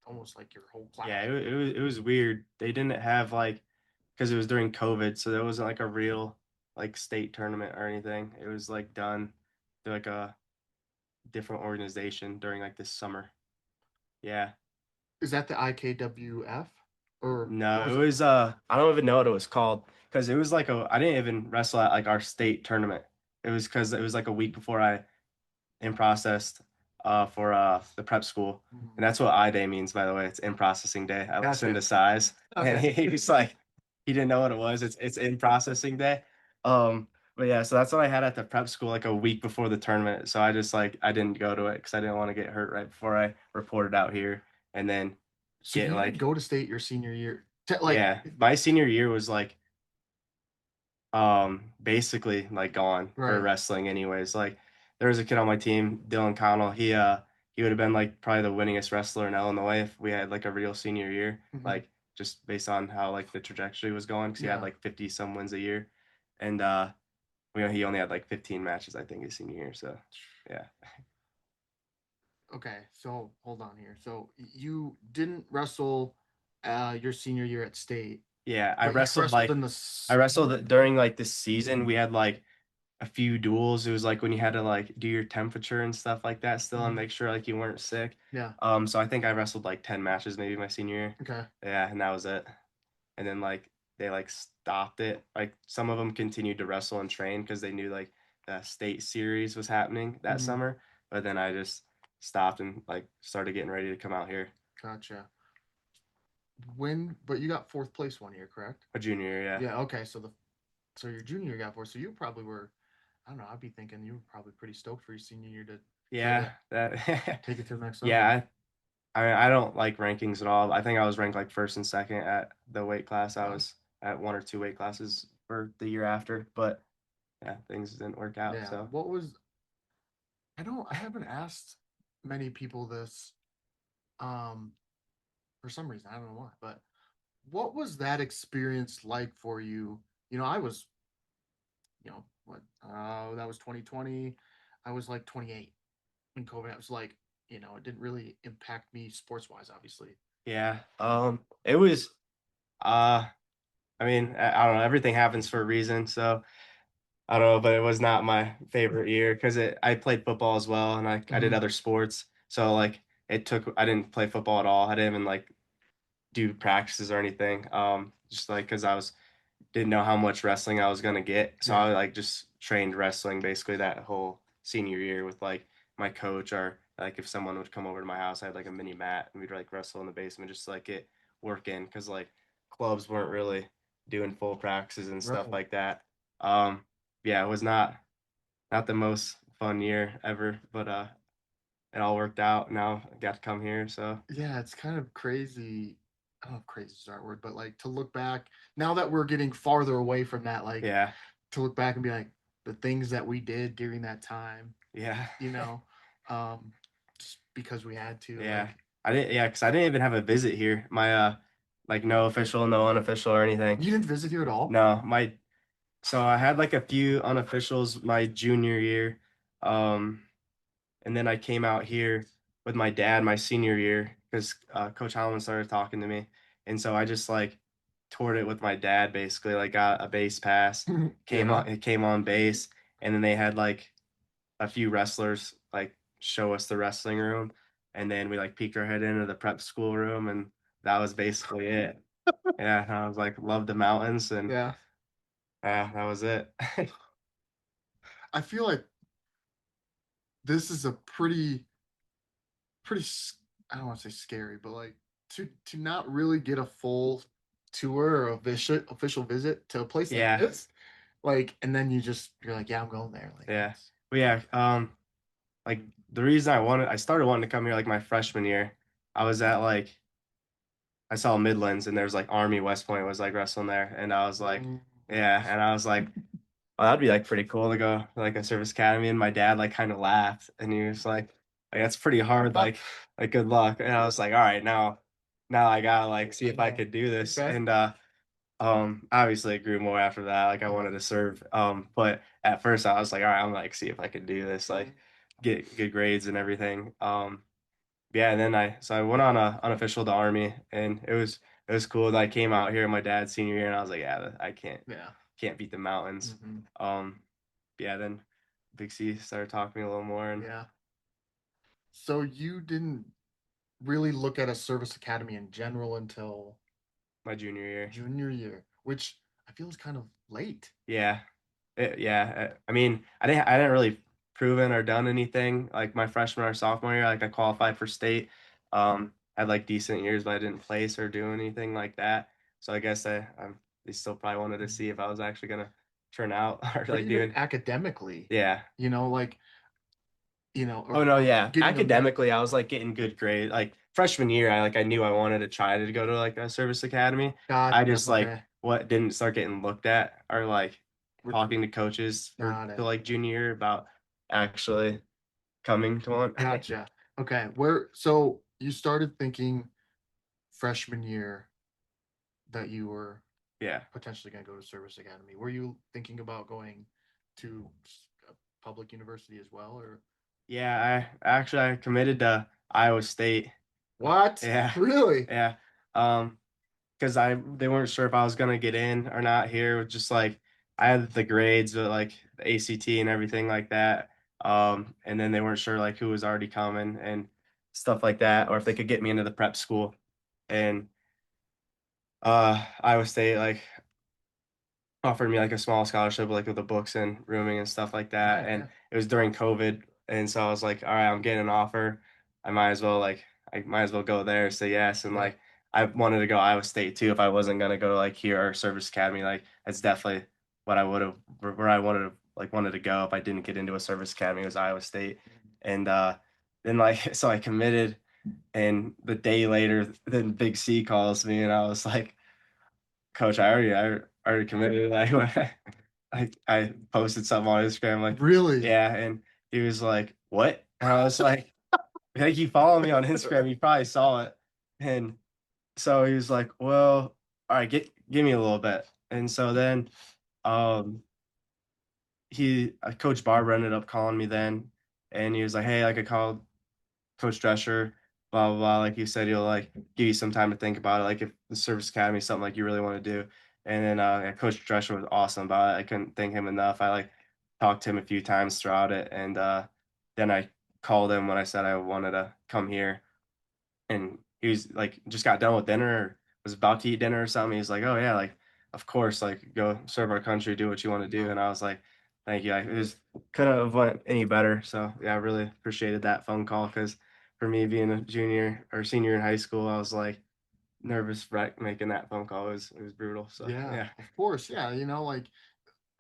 almost like your whole class.
yeah. It was weird. They didn't have like because it was during COVID, so there wasn't like a real like state tournament or anything. It was like done through like a different organization during like this summer. Yeah.
Is that the IKWF, or what
No, it
was it
was
called?
I don't even know what it was called because it was like I didn't even wrestle at like our state tournament. It was because it was like a week before I in processed for the prep school. And
Mhm.
that's what I day means, by the way. It's in processing day. I listened
Gotcha.
to size and
Okay.
he was like he didn't know what it was. It's in processing day. But yeah, so that's what I had at the prep school like a week before the tournament. So I just like I didn't go to it because I didn't want to get hurt right before I reported out here and then
So
get
you didn't
like
go to state your senior year, like,
yeah, my senior year was like basically like gone for
right?
wrestling anyways. Like there was a kid on my team, Dylan Connell. He would have been like probably the winningest wrestler in Illinois if we had like a real senior year,
Hmm.
like just based on how like the trajectory was going because he had
Yeah.
like 50 some wins a year, and he only had like 15 matches I think his senior year. So yeah,
Okay. So hold on here. So you didn't wrestle your senior year at state,
yeah,
but you wrestled in the
I wrestled during like this season. We had like a few duels. It was like when you had to like do your temperature and stuff like that still and
Mhm.
make sure like you weren't sick.
Yeah.
So I think I wrestled like 10 matches maybe my senior year.
Okay.
Yeah, and that was it. And then like they like stopped it. Like some of them continued to wrestle and train because they knew like the state series was happening that
Hmm.
summer. But then I just stopped and like started getting ready to come out here
Gotcha. But you got fourth place one year, correct?
a junior year, yeah.
Yeah. Okay. So your junior year got fourth. So you probably were, I don't know. I'd be thinking you were probably pretty stoked for your senior year to try
Yeah,
to
that
take it to the next level.
yeah, I don't like rankings at all. I think I was ranked like first and second at the weight class. I
Wow.
was at one or two weight classes for the year after, but yeah, things didn't work out.
Yeah.
So
I haven't asked many people this, um, for some reason. I don't know why, but what was that experience like for you? I was, what, that was 2020. I was like 28 when COVID. I was like, it didn't really impact me sports wise, obviously.
yeah, it was. Uh, I mean, I don't know. Everything happens for a reason. So I don't know, but it was not my favorite year because I played football as well, and I did
Hmm.
other sports. So like I didn't play football at all. I didn't even like do practices or anything. Just like because I was didn't know how much wrestling I was gonna get, so
Yeah.
I like just trained wrestling basically that whole senior year with like my coach or like if someone would come over to my house, I had like a mini mat and we'd like wrestle in the basement just to, like get work in because like clubs weren't really doing full practices and stuff
Right.
like that. Um, yeah, it was not the most fun year ever, but it all worked out. Now I got to come here, so
Yeah, it's kind of crazy. I don't know if crazy is the right word, but like to look back now that we're getting farther away from that, like
yeah,
to look back and be like the things that we did during that time,
yeah.
you know, um, just because we had to,
Yeah.
like,
Because I didn't even have a visit here. My like no official, no unofficial or anything.
you didn't visit here at all.
No, so I had like a few unofficials my junior year. Um and then I came out here with my dad my senior year because Coach Holland started talking to me. and so I just like toured it with my dad basically. Like got a base pass,
Yeah.
came on base, and then they had like a few wrestlers like show us the wrestling room, and then we like peeked our head into the prep school room, and that was basically it. Yeah, and I was like, love the mountains, and
Yeah.
yeah, that was it.
I feel like this is a pretty I don't want to say scary, but like to not really get a full tour or official visit to a place like
Yeah,
this, like, and then you're like, yeah, I'm going there. Like
yeah,
that's
but yeah, like the reason I started wanting to come here like my freshman year. I was at like I saw Midlands and there's like Army West Point was like wrestling there, and I was like,
mm,
yeah, and I was like, oh, that'd be like pretty cool to go to, like a service academy. And my dad like kind of laughed, and he was like that's pretty hard, like good luck. And I was like, all right, now I gotta like see if I could do this.
okay.
And obviously it grew more after that. Like I wanted to serve. But at first I was like, all right, I'm like see if I could do this, like get good grades and everything. Yeah, and then I went on a unofficial to Army, and it was cool that I came out here my dad's senior year, and I was like, yeah, I
Yeah.
can't beat the mountains.
Hmm.
Um, yeah, then Big C started talking to me a little more, and
Yeah. So you didn't really look at a service academy in general until
my junior year.
junior year, which I feel is kind of late.
Yeah, yeah. I mean, I didn't really proven or done anything like my freshman or sophomore year. Like I qualified for state, had like decent years, but I didn't place or do anything like that. So I guess they still probably wanted to see if I was actually gonna turn out or
But
like
even
doing.
academically,
Yeah.
like,
Oh
or
no, yeah.
getting a
Academically, I was like getting good grades. Like freshman year, I knew I wanted to try to go to like a service academy. I
gotcha.
just like
Okay.
what didn't start getting looked at or like
We're,
talking to coaches for
got
the
it.
like junior year about actually coming to one.
Gotcha. Okay. So you started thinking freshman year that you were
Yeah.
potentially going to go to service academy. Were you thinking about going to a public university as well, or
Yeah, I committed to Iowa State.
what?
Yeah.
Really?
Yeah. Because they weren't sure if I was gonna get in or not here. With just like I had the grades, but like the ACT and everything like that. And then they weren't sure like who was already coming and stuff like that, or if they could get me into the prep school. And Iowa State like offered me like a small scholarship, like with the books and rooming and stuff like that.
Yeah,
And
yeah.
it was during COVID, and so I was like, all right, I'm getting an offer. I might as well go there. Say yes, and
Yeah.
like I wanted to go Iowa State too if I wasn't gonna go like here or Service Academy. Like that's definitely what I would have where I wanted to go if I didn't get into a Service Academy was Iowa State. And then like so I committed, and the day later, then Big C calls me, and I was like, Coach, I already committed. I posted something on Instagram like,
Really?
yeah, and he was like, what? And I was like, I think he followed me on Instagram. He probably saw it, and so he was like, well, all right, give me a little bit. And so then, um, Coach Barber ended up calling me then, and he was like, hey, like I called Coach Drescher, blah blah blah. Like he said, he'll like give you some time to think about it. Like if the service academy is something like you really want to do. And then yeah, Coach Drescher was awesome about it. I couldn't thank him enough. I like talked to him a few times throughout it, and then I called him when I said I wanted to come here, and he was like just got done with dinner, or was about to eat dinner or something. He was like, oh yeah, like of course, like go serve our country, do what you want to do. And I was like, thank you. It was couldn't have went any better. So yeah, I really appreciated that phone call, because for me being a junior or senior in high school, I was like nervous wreck making that phone call. It was brutal. So
Yeah,
yeah,
of course. Yeah, like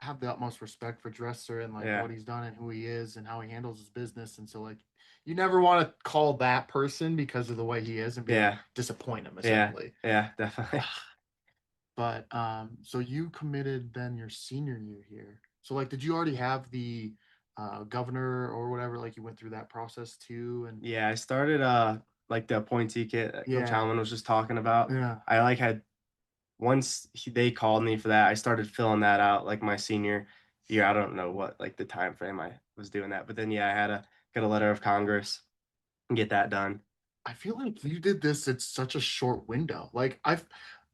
have the utmost respect for Dresser and like
yeah,
what he's done and who he is and how he handles his business. And so like you never want to call that person because of the way he is and be like
yeah,
disappoint him
yeah,
essentially.
yeah, definitely.
But so you committed then your senior year here. So like did you already have the governor or whatever, like you went through that process too? And
Yeah, I started like the appointee kit that Coach
yeah,
Allen was just talking about.
yeah.
I like had they called me for that, I started filling that out like my senior year. I don't know what like the time frame I was doing that, but then yeah, I had to get a letter of Congress and get that done.
I feel like you did this in such a short window. Like I've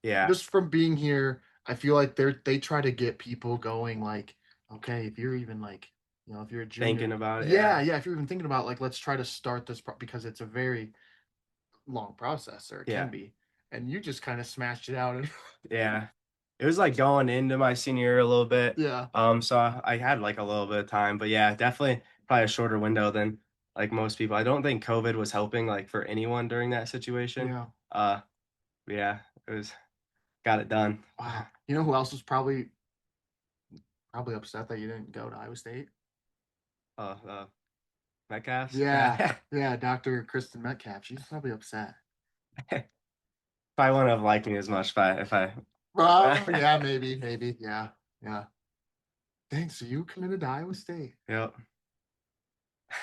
Yeah,
just from being here, I feel like they try to get people going like, okay, if you're even like, if you're a
thinking
junior,
about it.
yeah,
Yeah,
yeah, if you're even thinking about like let's try to start this because it's a very long process or it can
yeah,
be. And you just kind of smashed it out and
yeah. It was like going into my senior year a little bit.
yeah.
So I had like a little bit of time, but yeah, definitely probably a shorter window than like most people. I don't think COVID was helping like for anyone during that situation.
Yeah.
Uh, but yeah, it was got it done.
Wow. You know who else was probably upset that you didn't go to Iowa State?
Uh, Metcalf's.
Yeah.
Yeah,
Yeah, Dr. Kristen Metcalf. She's probably upset.
probably wouldn't have liked me as much if I.
Well, yeah, maybe. Yeah. Yeah. Thanks. So you committed to Iowa State.
Yep.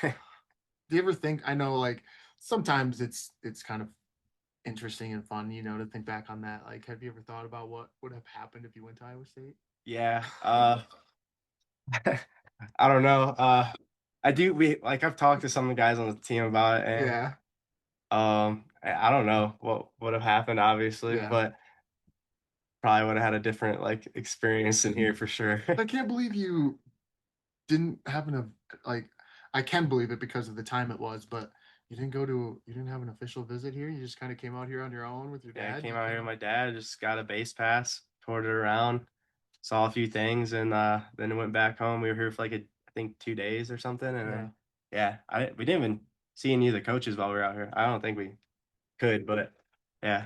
Do you ever think I know like sometimes it's kind of interesting and fun, to think back on that. Like, have you ever thought about what would have happened if you went to Iowa State?
Yeah. I don't know. I do. We like I've talked to some of the guys on the team about it, and
Yeah.
I don't know what would have happened, obviously,
Yeah.
but probably would have had a different like experience in here for sure.
I can't believe you didn't happen to like I can believe it because of the time it was, but you didn't have an official visit here. You just kind of came out here on your own with your
Yeah, I
dad.
came
You
out here
came
with
out.
my dad, just got a base pass, toured it around, saw a few things, and then went back home. We were here for like I think 2 days or something, and
Yeah.
then yeah, we didn't even see any of the coaches while we were out here. I don't think we could, but yeah,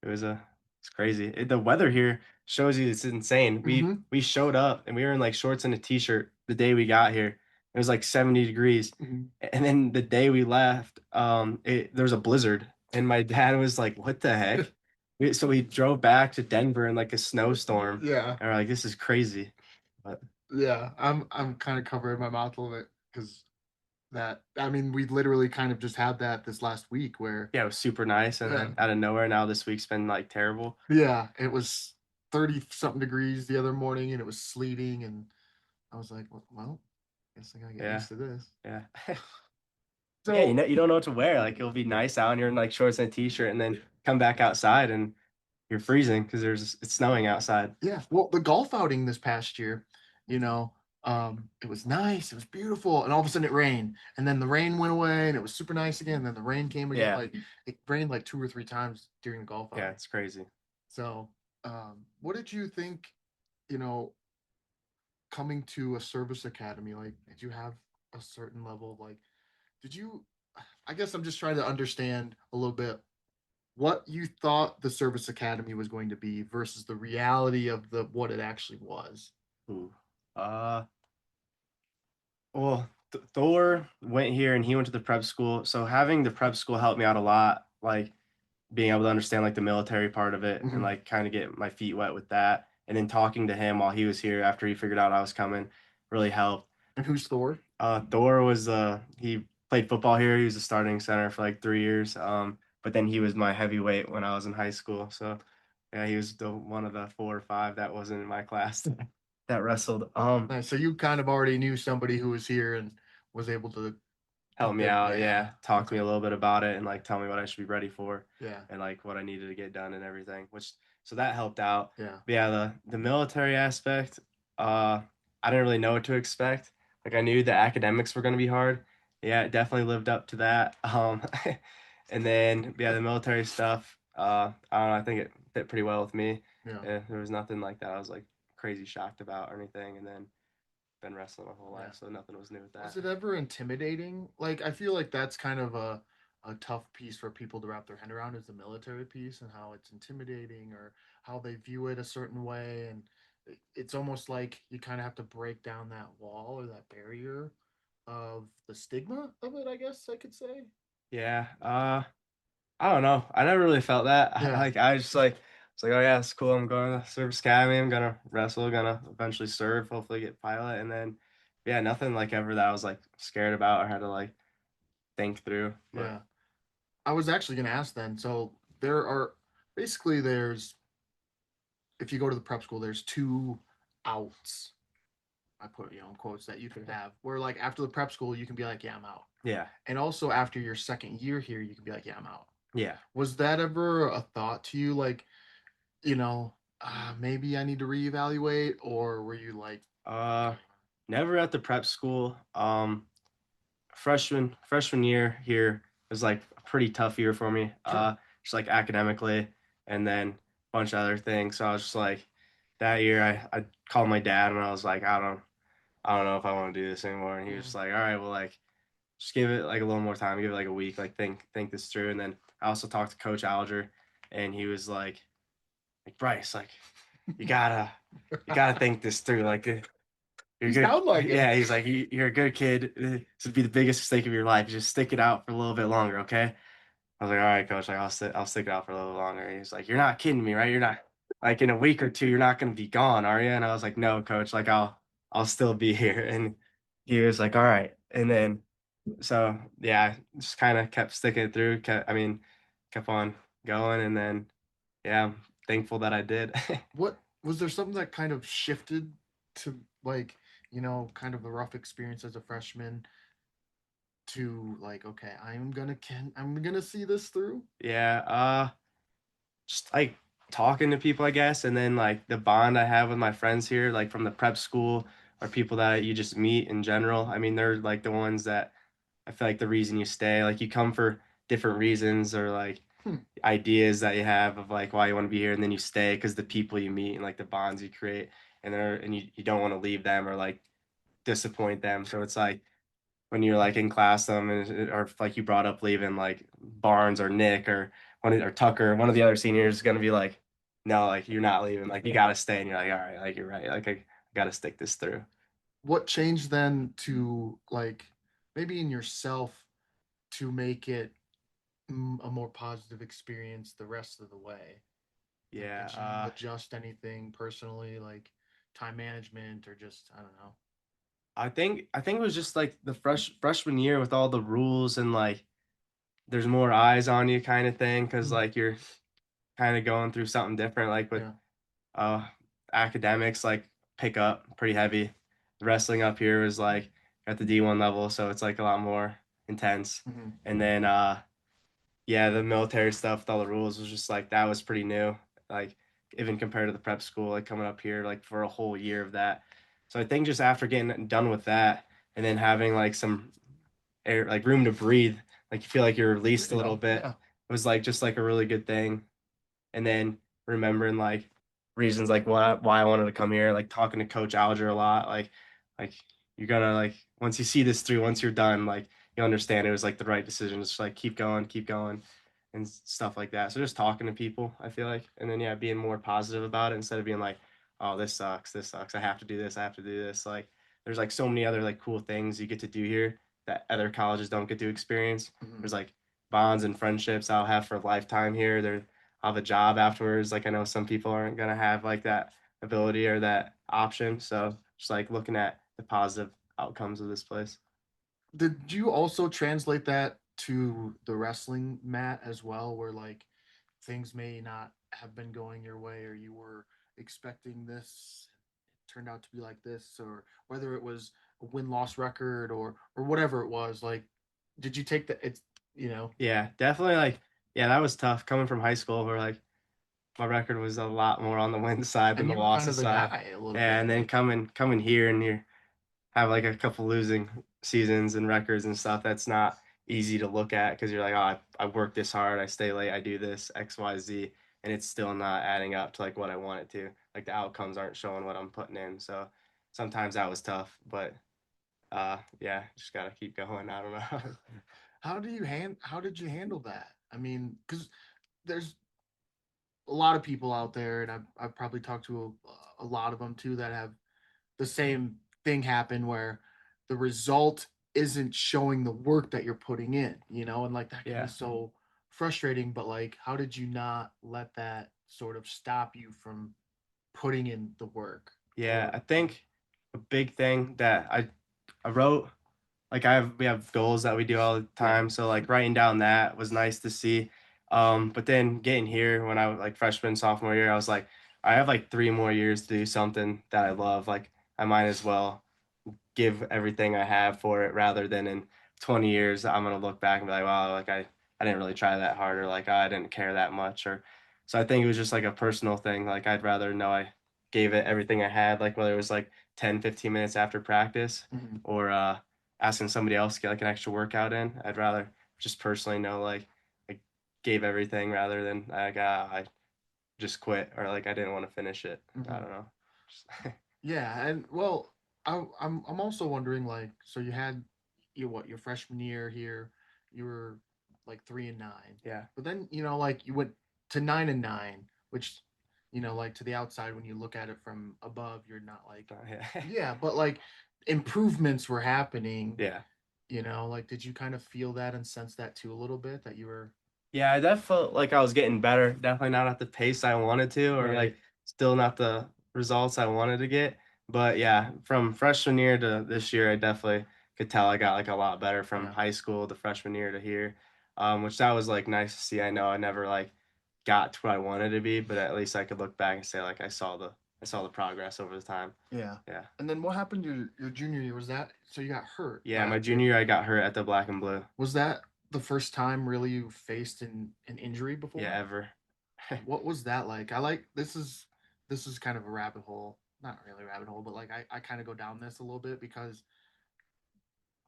it was it's crazy. The weather here shows you it's insane. We
Mm-hmm.
we showed up and we were in like shorts and a t-shirt the day we got here. It was like 70 degrees.
Mm-hmm.
And then the day we left, there was a blizzard and my dad was like, "What the heck?" So we drove back to Denver in like a snowstorm
Yeah.
and we're like, "This is crazy." But
Yeah. I'm kind of covering my mouth a little bit because that I mean we literally kind of just had that this last week where
yeah, it was super nice and
yeah,
then out of nowhere now this week's been like terrible.
yeah, it was 30 something degrees the other morning and it was sleeting and I was like, well, guess I gotta get
Yeah.
used to this.
Yeah. Yeah,
So
you don't know what to wear. Like it'll be nice out and you're in like shorts and a t-shirt and then come back outside and you're freezing because it's snowing outside.
yeah, well, the golf outing this past year, it was nice, it was beautiful, and all of a sudden it rained, and then the rain went away, and it was super nice again. And then the rain came again.
Yeah.
Like it rained like two or three times during the golf
Yeah,
outing.
it's crazy.
So, what did you think? You know, coming to a service academy, like, did you have a certain level of like, did you? I guess I'm just trying to understand a little bit what you thought the service academy was going to be versus the reality of the what it actually was.
Ooh. Uh well, Thor went here and he went to the prep school. So having the prep school helped me out a lot, like being able to understand like the military part of it and
Mm-hmm.
like kind of get my feet wet with that. And then talking to him while he was here after he figured out I was coming really helped.
And who's Thor?
Thor was he played football here. He was a starting center for like 3 years. But then he was my heavyweight when I was in high school. So yeah, he was the one of the 4 or 5 that wasn't in my class that wrestled.
Nice. So you kind of already knew somebody who was here and was able to
Help
help
me
them.
out,
Yeah.
yeah. Talk to me
Okay.
a little bit about it and like tell me what I should be ready for
Yeah.
and like what I needed to get done and everything. Which so that helped out.
Yeah.
But yeah, the military aspect, I didn't really know what to expect. Like I knew the academics were gonna be hard. Yeah, it definitely lived up to that. And then yeah, the military stuff, I don't know, I think it fit pretty well with me.
Yeah.
Yeah, there was nothing like that I was like crazy shocked about or anything. And then been wrestling my whole
Yeah.
life, so nothing was new with
Was
that.
it ever intimidating? Like I feel like that's kind of a tough piece for people to wrap their head around is the military piece and how it's intimidating or how they view it a certain way and it's almost like you kind of have to break down that wall or that barrier of the stigma of it, I guess I could say.
Yeah, I don't know. I never really felt that.
Yeah.
Like I just like it's like, oh yeah, it's cool. I'm going to service academy. I'm gonna wrestle. Gonna eventually serve. Hopefully get pilot. And then yeah, nothing like ever that I was like scared about or had to like think through. But
Yeah. I was actually going to ask then. So there are basically there's if you go to the prep school, there's two outs. I put in quotes that you can have where like after the prep school you can be like, yeah, I'm out.
Yeah.
And also after your second year here, you can be like, yeah, I'm out.
Yeah.
Was that ever a thought to you, like, you know, maybe I need to reevaluate, or were you like,
Uh,
okay,
never at the prep school. Freshman year here was like a pretty tough year for me.
sure,
Just like academically, and then a bunch of other things. So I was just like, that year I called my dad and I was like, I don't know if I want to do this anymore. And he was
mm,
just like, all right, well, like, just give it like a little more time, give it like a week, like think this through. And then I also talked to Coach Alger, and he was like Bryce, like you gotta think this through. Like you're
you
good.
sound like it.
Yeah, he's like, you're a good kid. This would be the biggest mistake of your life. Just stick it out for a little bit longer, okay? I was like, all right, coach. Like, I'll stick it out for a little longer. He's like, you're not kidding me, right? You're not like in a week or two, you're not gonna be gone, are you? And I was like, no, coach. Like, I'll still be here. And he was like, all right. And then so yeah, just kind of kept sticking it through. Kept on going, and then yeah, I'm thankful that I did.
What was there something that kind of shifted to like, kind of the rough experience as a freshman to like, okay, I'm gonna see this through.
Yeah, just like talking to people, I guess, and then like the bond I have with my friends here, like from the prep school, or people that you just meet in general. I mean, they're like the ones that I feel like the reason you stay. Like you come for different reasons or like
Hmm.
ideas that you have of like why you want to be here, and then you stay because the people you meet and like the bonds you create, and you don't want to leave them or like disappoint them. So it's like when you're like in class them and or like you brought up leaving like Barnes or Nick or or Tucker, one of the other seniors is gonna be like, no, like you're not leaving, like you gotta stay, and you're like, all right, like you're right, like I gotta stick this through.
What changed then to like maybe in yourself to make it a more positive experience the rest of the way? Like,
Yeah,
did you adjust anything personally, like time management, or just I don't know?
I think it was just like the freshman year with all the rules and like there's more eyes on you kind of thing because
Mm,
like you're kind of going through something different like with
yeah.
uh academics like pick up pretty heavy. The wrestling up here is like at the D1 level, so it's like a lot more intense.
Hmm.
And then yeah, the military stuff with all the rules was just like that was pretty new. Like even compared to the prep school, like coming up here like for a whole year of that. So I think just after getting done with that and then having like some air like room to breathe, like you feel like you're
There
released a
you
little
go.
bit.
Yeah.
It was like just like a really good thing. And then remembering like reasons like why I wanted to come here, like talking to Coach Alger a lot, like you're gonna like once you see this through, once you're done, like you understand it was like the right decision. Just like keep going, and stuff like that. So just talking to people, I feel like, and then yeah, being more positive about it instead of being like, oh, this sucks. I have to do this. I have to do this. Like there's like so many other like cool things you get to do here that other colleges don't get to experience.
Hmm.
There's like bonds and friendships I'll have for a lifetime here. I'll have a job afterwards. Like I know some people aren't gonna have like that ability or that option. So just like looking at the positive outcomes of this place.
Did you also translate that to the wrestling mat as well, where like things may not have been going your way, or you were expecting this, it turned out to be like this, or whether it was a win loss record or whatever it was, like, did you take the it's
Yeah, definitely like yeah, that was tough coming from high school where like my record was a lot more on the win side than
and
the
you were kind of
losses
the
side.
guy a little
Yeah,
bit
and then
like
coming here and you have like a couple losing seasons and records and stuff. That's not easy to look at because you're like, oh, I work this hard, I stay late, I do this X, Y, Z, and it's still not adding up to like what I want it to. Like the outcomes aren't showing what I'm putting in. So sometimes that was tough, but yeah, just gotta keep going. I don't know.
how did you handle that? I mean, because there's a lot of people out there, and I've probably talked to a lot of them too that have the same thing happen where the result isn't showing the work that you're putting in, and like that can be
Yeah,
so frustrating. But like, how did you not let that sort of stop you from putting in the work?
yeah.
Or
I think a big thing that I wrote like we have goals that we do all the
yeah,
time. So like writing down that was nice to see. But then getting here when I was like freshman, sophomore year, I was like, I have like 3 more years to do something that I love. Like I might as well. give everything I have for it rather than in 20 years I'm gonna look back and be like, wow, like I didn't really try that hard or like I didn't care that much or so I think it was just like a personal thing. Like I'd rather know I gave it everything I had, like whether it was like 10, 15 minutes after practice
Mhm.
or asking somebody else to get like an extra workout in. I'd rather just personally know like I gave everything rather than like I just quit or like I didn't want to finish it. I
Mhm.
don't know.
Yeah, and well, I'm also wondering like, so you had your freshman year here, you were like 3-9,
Yeah.
but then like you went to 9-9, which like to the outside when you look at it from above, you're not like,
Yeah.
yeah, but like improvements were happening.
Yeah.
Like did you kind of feel that and sense that too a little bit that you were
Yeah, I definitely felt like I was getting better. Definitely not at the pace I wanted to, or
right?
like still not the results I wanted to get. But yeah, from freshman year to this year, I definitely could tell I got like a lot better from
Yeah.
high school to freshman year to here, which that was like nice to see. I know I never like got to where I wanted to be, but at least I could look back and say like I saw the progress over the time.
Yeah.
Yeah.
And then what happened your junior year? Was that so you got hurt
Yeah, my
last year?
junior year I got hurt at the black and blue.
Was that the first time really you faced an injury
Yeah,
before?
ever.
What was that like? I like this is kind of a rabbit hole. Not really a rabbit hole, but like I kind of go down this a little bit because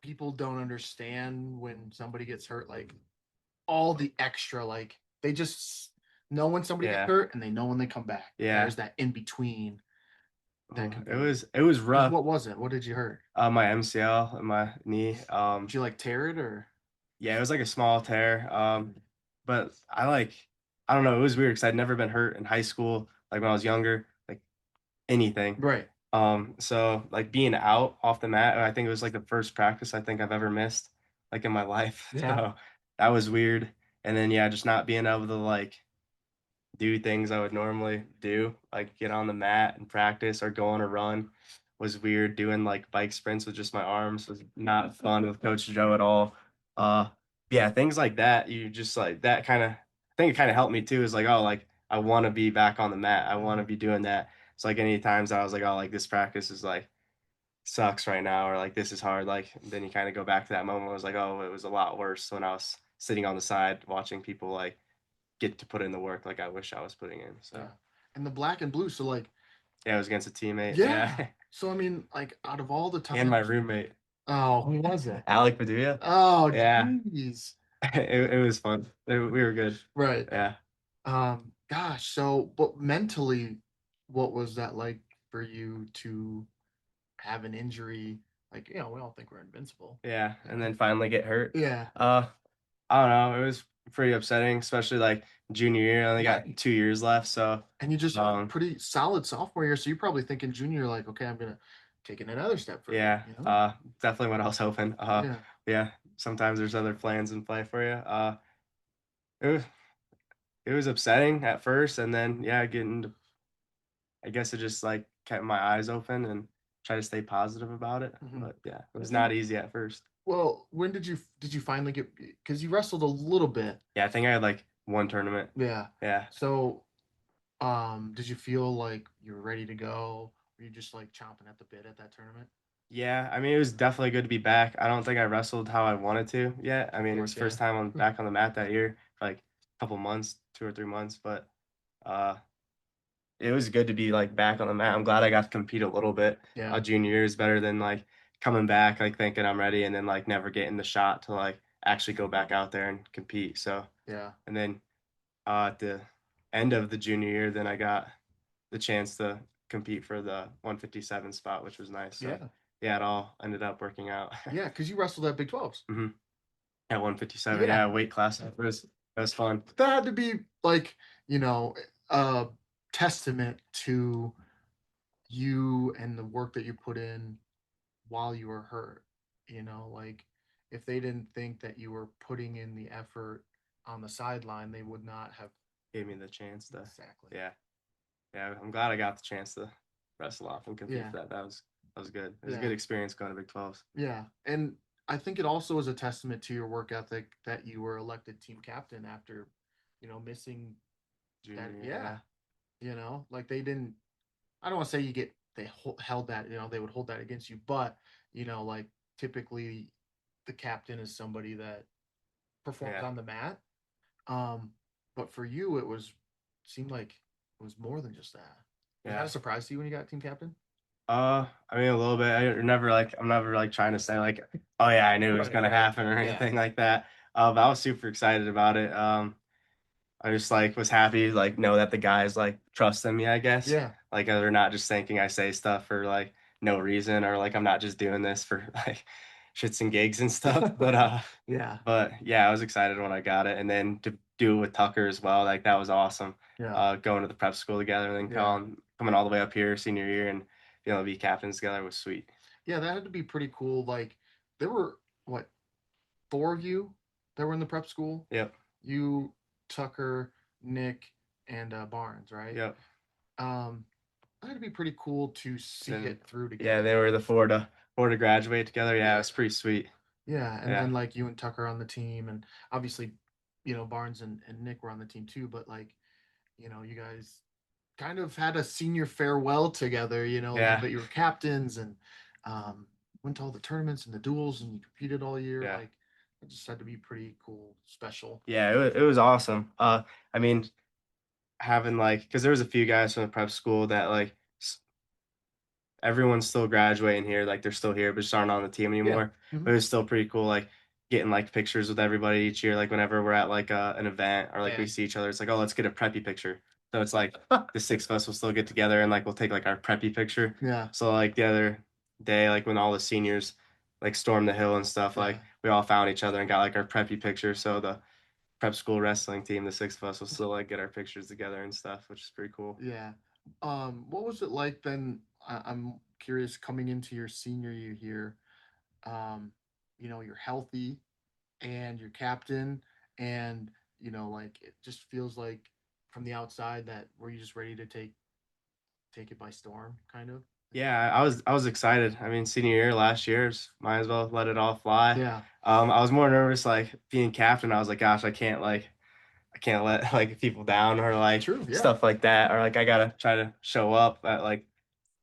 people don't understand when somebody gets hurt, like all the extra, like they just know when somebody gets
Yeah.
hurt and they know when they come back.
Yeah.
There's that in between that
Oh,
can
it
be
was it was
because
rough.
what was it? What did you hurt?
My MCL and my knee.
Did you like tear it or
Yeah, it was like a small tear. But I don't know, it was weird because I'd never been hurt in high school, like when I was younger, like anything.
right?
So like being out off the mat, I think it was like the first practice I think I've ever missed, like in my life.
Yeah.
So that was weird. And then yeah, just not being able to like do things I would normally do, like get on the mat and practice or go on a run was weird. Doing like bike sprints with just my arms was not fun with Coach Joe at all. Uh yeah, things like that, you just like that kind of I think it kind of helped me too, is like, oh, like I want to be back on the mat. I want to
Mhm.
be doing that. So like any times I was like, oh, like this practice is like sucks right now or like this is hard, like then you kind of go back to that moment where it was like, oh, it was a lot worse when I was sitting on the side watching people like get to put in the work like I wish I was putting in. So
Yeah. And the black and blue. So like,
yeah, it was against a teammate.
yeah.
Yeah.
So I mean, like out of all the
And my
times,
roommate,
oh, who was it?
Alec Padilla.
Oh,
Yeah.
jeez.
It was fun. We were good.
Right.
Yeah.
Gosh. So, but mentally, what was that like for you to have an injury? Like, we all think we're invincible.
Yeah. And then finally get hurt.
Yeah.
Uh, I don't know. It was pretty upsetting, especially like junior year. I only
Yeah.
got 2 years left. So,
And you just had a
um,
pretty solid sophomore year, so you're probably thinking junior, like, okay, I'm gonna take it another step further,
yeah, definitely what I was hoping.
Yeah.
Yeah, sometimes there's other plans in play for you. It was, it was upsetting at first. And then, yeah, I guess it just like kept my eyes open and try to stay positive about it.
Mhm.
But yeah, it was
And
not easy at first.
well, when did you finally get? Because you wrestled a little bit,
Yeah, I think I had like one tournament.
yeah.
Yeah.
So, did you feel like you were ready to go? Were you just like chomping at the bit at that tournament?
Yeah, I mean, it was definitely good to be back. I don't think I wrestled how I wanted to yet. I
Of
mean, it was
course,
first
yeah.
time on back on the mat that year for like a couple months, 2 or 3 months, but uh it was good to be like back on the mat. I'm glad I got to compete a little bit.
Yeah.
Junior year is better than like coming back like thinking I'm ready and then like never getting the shot to like actually go back out there and compete. So,
Yeah.
and then at the end of the junior year, then I got the chance to compete for the 157 spot, which was nice. So
Yeah.
yeah, it all ended up working out.
Yeah. Because you wrestled at Big 12s.
hmm At 157,
Yeah.
yeah, weight class. It was fun.
That had to be like, you know, a testament to you and the work that you put in while you were hurt. Like if they didn't think that you were putting in the effort on the sideline, they would not have.
Gave me the chance to,
Exactly.
yeah, yeah. I'm glad I got the chance to wrestle off and compete
Yeah.
for that. That was good. It was a
Yeah.
good experience going to Big 12s.
Yeah. And I think it also is a testament to your work ethic that you were elected team captain after, missing that.
Junior year,
Yeah.
yeah.
Like they didn't, I don't want to say they held that, they would hold that against you, but like typically the captain is somebody that performs
Yeah.
on the mat. Um, but for you, seemed like it was more than just that. Was that a
Yeah.
surprise to you when you got team captain?
I mean a little bit. I'm never like trying to say like, oh yeah, I knew it was
Right,
gonna
right.
happen or
Yeah.
anything like that. But I was super excited about it. I just like was happy like know that the guys like trusting me, I guess.
Yeah.
Like they're not just thinking I say stuff for like no reason or like I'm not just doing this for like shits and gigs and stuff.
Yeah.
But yeah, I was excited when I got it, and then to do it with Tucker as well, like that was awesome.
Yeah.
Going to the prep school together and then
Yeah.
coming all the way up here senior year and being able to be captains together was sweet.
Yeah, that had to be pretty cool. Like there were what, four of you that were in the prep school?
Yep,
You, Tucker, Nick, and Barnes, right?
yep.
Um, that'd be pretty cool to see
Then
it through
yeah,
together.
they were the four to graduate together. Yeah, it
Yeah.
was pretty sweet.
Yeah, and
Yeah,
then like you and Tucker on the team, and obviously, Barnes and Nick were on the team too. But like, you guys kind of had a senior farewell together. A little
yeah,
bit. You were captains and um, went to all the tournaments and the duels, and you competed all year.
yeah.
Like, it just had to be pretty cool, special.
Yeah, it was awesome. I mean, having like, because there was a few guys from the prep school that like everyone's still graduating here, like they're still here, but just aren't on the team
Yeah.
anymore.
Hmm.
But it was still pretty cool, like getting like pictures with everybody each year. Like whenever we're at like an event or like we
Yeah.
see each other, it's like, oh, let's get a preppy picture. So it's like the six of us will still get together and like we'll take like our preppy picture.
Yeah.
So like the other day, like when all the seniors like stormed the hill and stuff,
Yeah.
like we all found each other and got like our preppy picture. So the prep school wrestling team, the six of us will still like get our pictures together and stuff, which is pretty cool.
Yeah. What was it like then? I'm curious coming into your senior year here. Um, you're healthy and you're captain, and like it just feels like from the outside that were you just ready to take it by storm, kind of?
Yeah, I was excited. I mean, senior year last year, might as well let it all fly.
Yeah.
I was more nervous like being captain. I was like, gosh, I can't let like people down or like
True. Yeah.
stuff like that, or like I gotta try to show up at like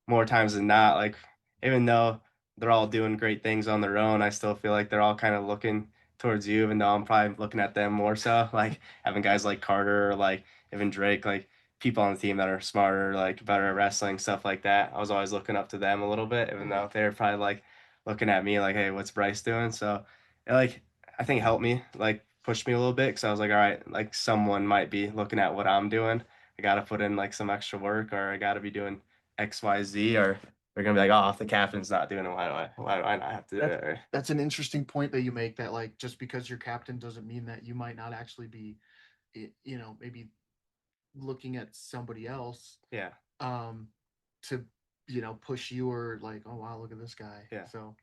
more times than not. Like, even though they're all doing great things on their own, I still feel like they're all kind of looking towards you, even though I'm probably looking at them more so. Like having guys like Carter or like even Drake, like people on the team that are smarter, like better at wrestling, stuff like that. I was always looking up to them a little bit, even
Hmm.
though they're probably like looking at me like, hey, what's Bryce doing? So it like I think helped me, like pushed me a little bit because I was like, all right, like someone might be looking at what I'm doing. I got to put in like some extra work or I got to be doing XYZ, or they're gonna be like, oh, if the captain's not doing it, why do I not have to do
That's
it? Or,
that's an interesting point that you make. That like just because you're captain doesn't mean that you might not actually be, maybe looking at somebody else
yeah,
um to push you, or like, oh wow, look at this guy.
yeah.
So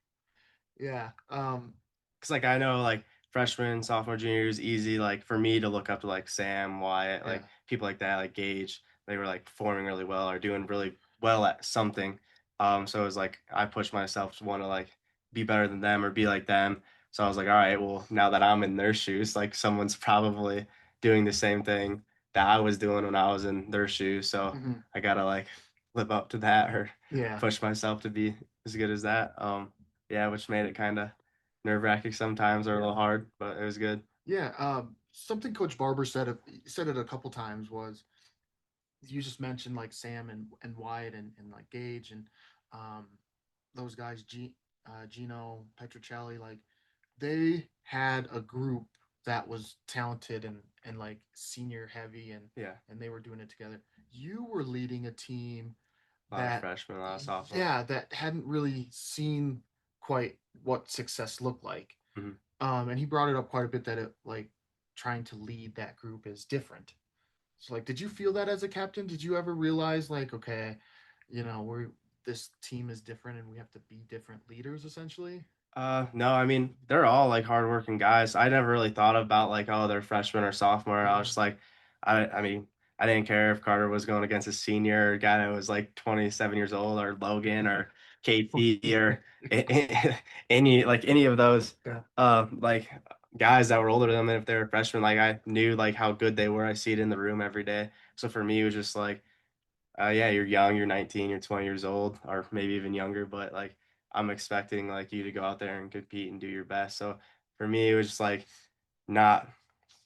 yeah.
Because like I know like freshman, sophomore, junior year is easy like for me to look up to like Sam, Wyatt,
Yeah.
like people like that, like Gage. They were like performing really well or doing really well at something. So it was like I pushed myself to want to like be better than them or be like them. So I was like, all right, well now that I'm in their shoes, like someone's probably doing the same thing that I was doing when I was in their shoes. So
Hmm.
I gotta like live up to that or
Yeah.
push myself to be as good as that. Yeah, which made it kind of nerve-wracking sometimes or a
Yeah.
little hard, but it was good.
Yeah. Something Coach Barber said it a couple times was, you just mentioned like Sam and Wyatt and like Gage and um those guys, Gino Petrocelli, like they had a group that was talented and like senior heavy,
Yeah,
and they were doing it together. You were leading a team
a lot of
that,
freshmen, a lot of sophomore.
yeah, that hadn't really seen quite what success looked like.
Hmm.
And he brought it up quite a bit that it like trying to lead that group is different. So like, did you feel that as a captain? Did you ever realize like, okay, we're this team is different and we have to be different leaders essentially?
No, I mean they're all like hardworking guys. I never really thought about like, oh, they're freshman or sophomore. I was
Hmm.
just like, I mean, I didn't care if Carter was going against a senior guy that was like 27 years old, or Logan or KP or any of those
Yeah.
like guys that were older than them. And if they were freshmen, like I knew like how good they were. I see it in the room every day. So for me, it was just like yeah, you're young, you're 19, you're 20 years old, or maybe even younger, but like I'm expecting like you to go out there and compete and do your best. So for me, it was just like not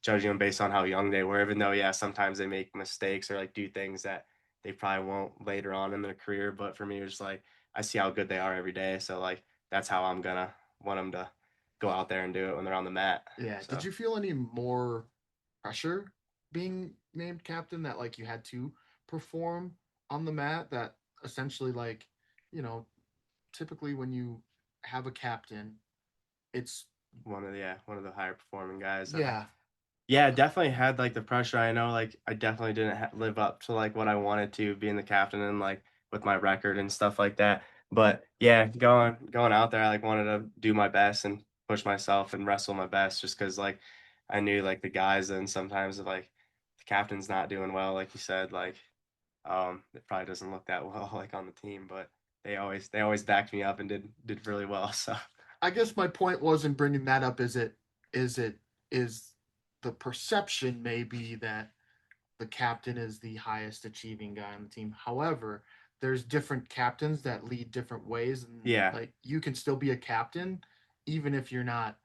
judging them based on how young they were, even though yeah, sometimes they make mistakes or like do things that they probably won't later on in their career. But for me, it was just like I see how good they are every day. So like that's how I'm gonna want them to go out there and do it when they're on the mat.
Yeah. Did
So
you feel any more pressure being named captain that like you had to perform on the mat that essentially like, you know, typically when you have a captain, it's
one of the higher performing guys. So
yeah,
yeah, definitely had like the pressure. I know like I definitely didn't live up to like what I wanted to being the captain and like with my record and stuff like that. But yeah, going out there, I like wanted to do my best and push myself and wrestle my best just because like I knew like the guys and sometimes if like the captain's not doing well, like you said, like it probably doesn't look that well like on the team, but they always backed me up and did really well. So
I guess my point wasn't bringing that up. Is it is the perception maybe that the captain is the highest achieving guy on the team. However, there's different captains that lead different ways, and
yeah,
like you can still be a captain even if you're not,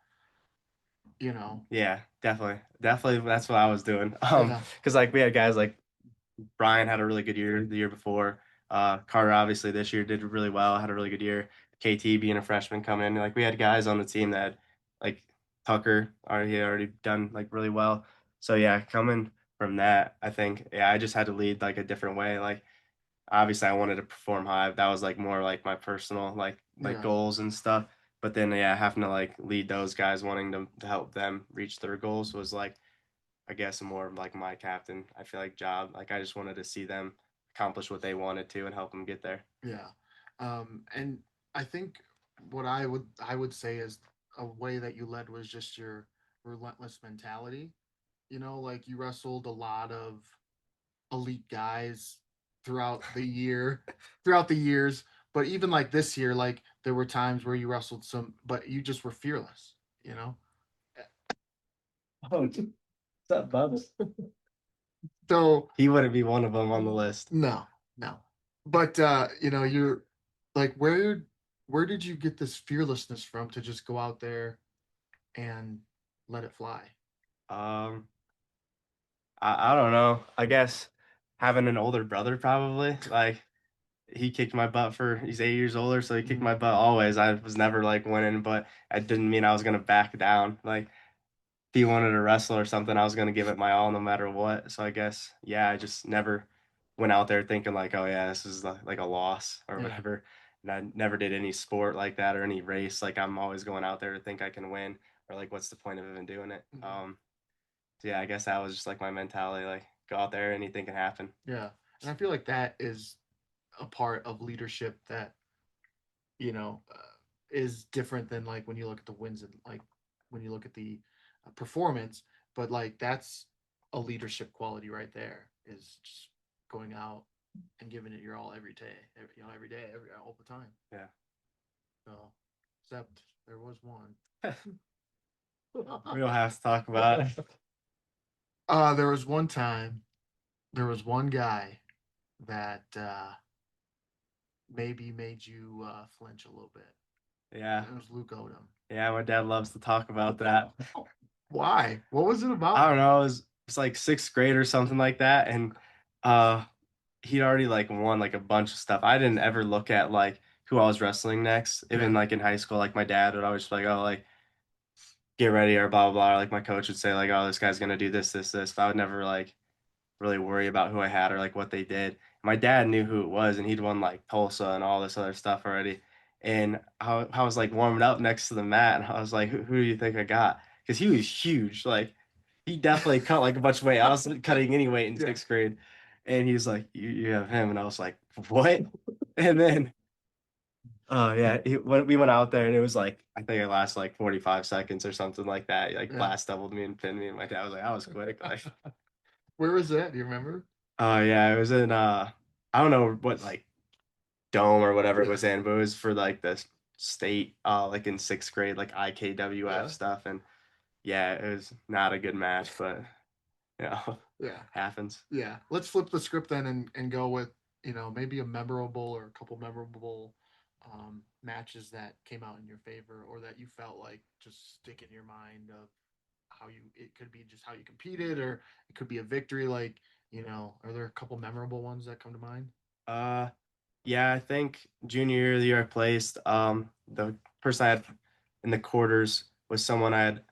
you know.
yeah, definitely that's what I was doing.
Yeah,
Because like we had guys like Brian had a really good year the year before. Carter obviously this year did really well, had a really good year. KT being a freshman coming in, like we had guys on the team that like Tucker already had already done like really well. So yeah, coming from that, I think yeah, I just had to lead like a different way. Like obviously I wanted to perform high. That was like more like my personal like
yeah,
goals and stuff. But then yeah, having to like lead those guys wanting to help them reach their goals was like I guess more of like my captain. I feel like job. Like I just wanted to see them accomplish what they wanted to and help them get there.
yeah. And I think what I would say is a way that you led was just your relentless mentality. You know, like you wrestled a lot of elite guys throughout the year, throughout the years. But even like this year, like there were times where you wrestled some, but you just were fearless, you know?
Oh, what's up, Bubs?
So
He wouldn't be one of them on the list.
no, no. But you're like where did you get this fearlessness from to just go out there and let it fly?
Um, I don't know. I guess having an older brother probably like he kicked my butt for he's 8 years older, so he kicked
Mm,
my butt always. I was never like winning, but I didn't mean I was gonna back down. Like if he wanted to wrestle or something, I was gonna give it my all no matter what. So I guess yeah, I just never went out there thinking like, oh yeah, this is like a loss or
yeah.
whatever. And I never did any sport like that or any race. Like I'm always going out there to think I can win or like what's the point of even doing it?
Mhm.
So yeah, I guess that was just like my mentality, like go out there, anything can happen.
Yeah. And I feel like that is a part of leadership that you know, is different than like when you look at the wins and like when you look at the performance. But like that's a leadership quality right there. Is just going out and giving it your all every day, every day, all the time.
Yeah.
So, except there was one.
We don't have to talk about it.
There was one time. There was one guy that maybe made you flinch a little bit.
Yeah.
It was Luke Odom.
Yeah, my dad loves to talk about that.
Why? What was it
I
about?
don't know, it was like sixth grade or something like that. And uh he'd already like won like a bunch of stuff. I didn't ever look at like who I was wrestling next. Even
Yeah.
like in high school, like my dad would always be like, oh, like get ready or blah blah blah. Like my coach would say like, oh, this guy's gonna do this. But I would never like really worry about who I had or like what they did. My dad knew who it was, and he'd won like Tulsa and all this other stuff already. And I was like warming up next to the mat, and I was like, who do you think I got? Because he was huge. Like he definitely cut like a bunch of weight. I was cutting any weight in
Yeah.
sixth grade, and he was like, you have him, and I was like, what? And then oh yeah, when we went out there and it was like I think it lasted like 45 seconds or something like that. He, like
Yeah.
blast doubled me and pinned me, and my dad was like, "I was quick." Like,
Where was that? Do you remember?
oh yeah, it was in I don't know what like dome or whatever it
Yeah.
was in, but it was for like the state like in sixth grade like IKWF
Yeah.
stuff, and yeah, it was not a good match, but you know
Yeah.
happens.
Yeah. Let's flip the script then and go with, maybe a memorable or a couple memorable matches that came out in your favor, or that you felt like just stick in your mind of how you, it could be just how you competed, or it could be a victory. Like, are there a couple memorable ones that come to mind?
Uh, yeah, I think junior year of the year I placed. The person I had in the quarters was someone I had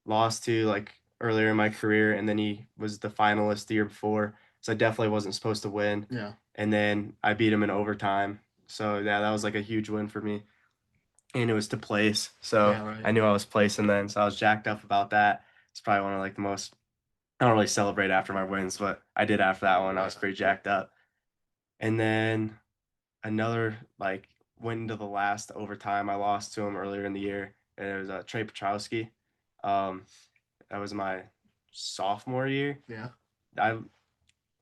lost to like earlier in my career, and then he was the finalist the year before, so I definitely wasn't supposed to win.
Yeah.
And then I beat him in overtime, so yeah, that was like a huge win for me, and it was to place, so
Yeah, right.
I knew I was placing then, so I was jacked up about that. It's probably one of like the most. I don't really celebrate after my wins, but I did after that one. I was pretty jacked up, and then another like went into the last overtime. I lost to him earlier in the year, and it was Trey Petrowski. Um, that was my sophomore year.
Yeah.
I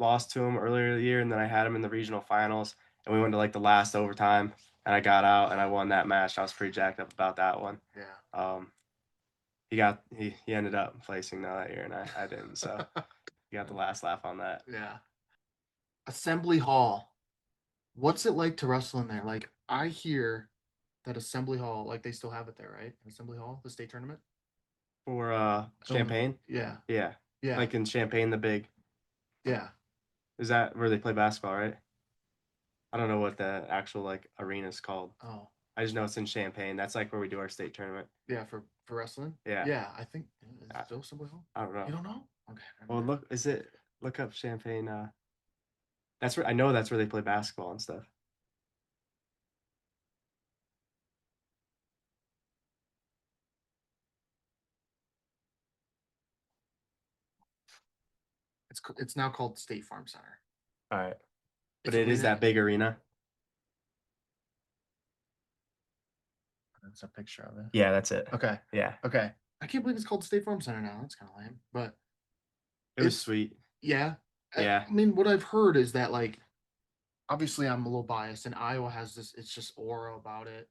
lost to him earlier in the year, and then I had him in the regional finals, and we went to like the last overtime, and I got out and I won that match. I was pretty jacked up about that one.
Yeah.
He ended up placing though that year, and I didn't, so he got the last laugh on that.
Yeah. Assembly Hall. What's it like to wrestle in there? Like, I hear that Assembly Hall, like they still have it there, right? Assembly Hall, the state tournament.
For
Illinois.
Champagne,
Yeah.
yeah,
Yeah.
like in Champagne, the big
Yeah.
is that where they play basketball, right? I don't know what the actual like arena is called.
Oh.
I just know it's in Champagne. That's like where we do our state tournament.
Yeah, for wrestling.
Yeah.
Yeah, I think is it
I,
still Assembly Hall?
I don't know.
You don't know? Okay.
Well, look, is it look up Champagne? That's where I know that's where they play basketball and stuff.
It's now called State Farm Center.
All right, but
It's
it is
arena.
that big arena.
That's a picture of it.
Yeah, that's it.
Okay.
Yeah,
Okay. I can't believe it's called State Farm Center now. That's kind of lame. But
it was
it's,
sweet.
yeah.
Yeah,
I mean, what I've heard is that, like, obviously I'm a little biased, and Iowa has this, it's just aura about it.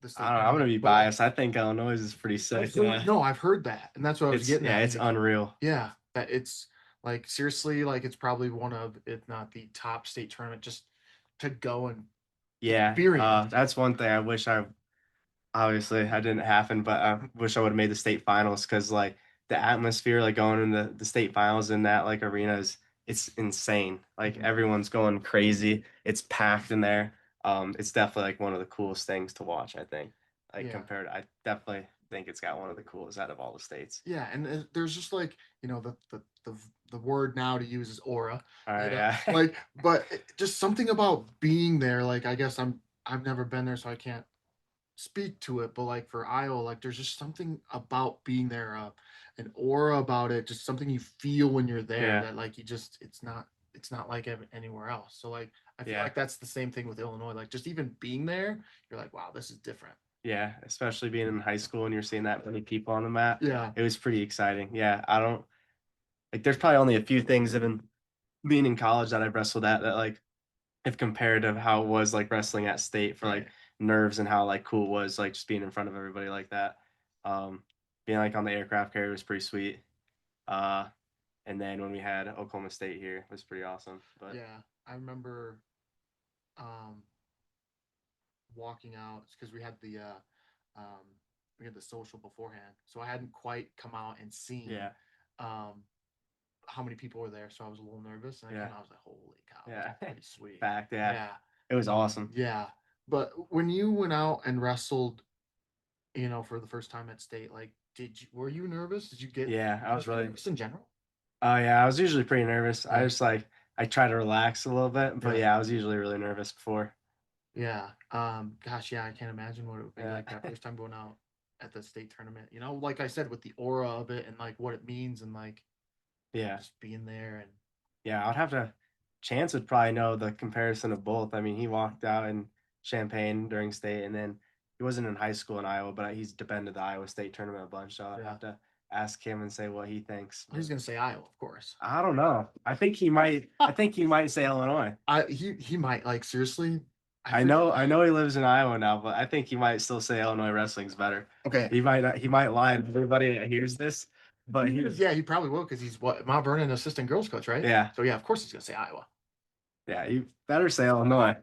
The
I
state
don't know. I'm gonna
tournament.
be
But
biased. I think Illinois is pretty sick. Yeah.
no, I've heard that. And that's what I was
It's
getting
yeah,
at.
it's
Like,
unreal.
yeah, that it's like, seriously, like it's probably one of, if not the top state tournament, just to go and
Yeah,
experience.
that's one thing I wish I obviously that didn't happen, but I wish I would have made the state finals because like the atmosphere, like going in the state finals in that like arena is it's insane. Like
Mhm.
everyone's going crazy. It's packed in there. It's definitely like one of the coolest things to watch, I think. Like
Yeah.
compared, I definitely think it's got one of the coolest out of all the states.
Yeah, and there's just like, the word now to use is aura,
All right, yeah.
like, but just something about being there. Like, I guess I've never been there, so I can't speak to it. But like for Iowa, like there's just something about being there, an aura about it, just something you feel when you're there,
Yeah,
that like you just, it's not like anywhere else. So like I feel
yeah.
like that's the same thing with Illinois. Like, just even being there, you're like, wow, this is different.
Yeah, especially being in high school and you're seeing that many people on the mat.
Yeah.
It was pretty exciting. Yeah, I don't like there's probably only a few things that in being in college that I've wrestled at that like if compared to how it was like wrestling at state for like
Right.
nerves and how like cool it was like just being in front of everybody like that. Um being like on the aircraft carrier was pretty sweet. Uh and then when we had Oklahoma State here it was pretty awesome. But
Yeah, I remember um walking out because um we had the social beforehand, so I hadn't quite come out and seen
yeah,
um how many people were there, so I was a little nervous, and I came
yeah,
out, I was like, holy cow, this
yeah.
is pretty sweet.
Fact, yeah.
Yeah.
It was awesome.
Yeah. But when you went out and wrestled, for the first time at state, like, were you nervous? Did you get
Yeah, I was really
nervous in general?
oh yeah, I was usually pretty nervous. I
Yeah.
just like I try to relax a little bit, but
Yeah.
yeah, I was usually really nervous before.
Yeah. Gosh, yeah, I can't imagine what it would be
Yeah.
like that first time going out at the state tournament. Like I said, with the aura of it, and like what it means, and like
Yeah.
just being there, and
Yeah, I'd have to. Chance would probably know the comparison of both. I mean, he walked out in Champaign during state, and then he wasn't in high school in Iowa, but he's been to the Iowa State tournament a bunch. So I'd
yeah.
have to ask him and say what he thinks.
He's
But
gonna say Iowa, of course.
I don't know. I think he might. I think he might say Illinois.
He might, like, seriously.
I know he lives in Iowa now, but I think he might still say Illinois wrestling's better.
Okay.
He might not, he might lie to everybody that hears this, but
Yeah, he probably will, because he's what, Mount Vernon assistant girls coach, right?
yeah,
So yeah, of course he's gonna say Iowa.
yeah, you better say Illinois.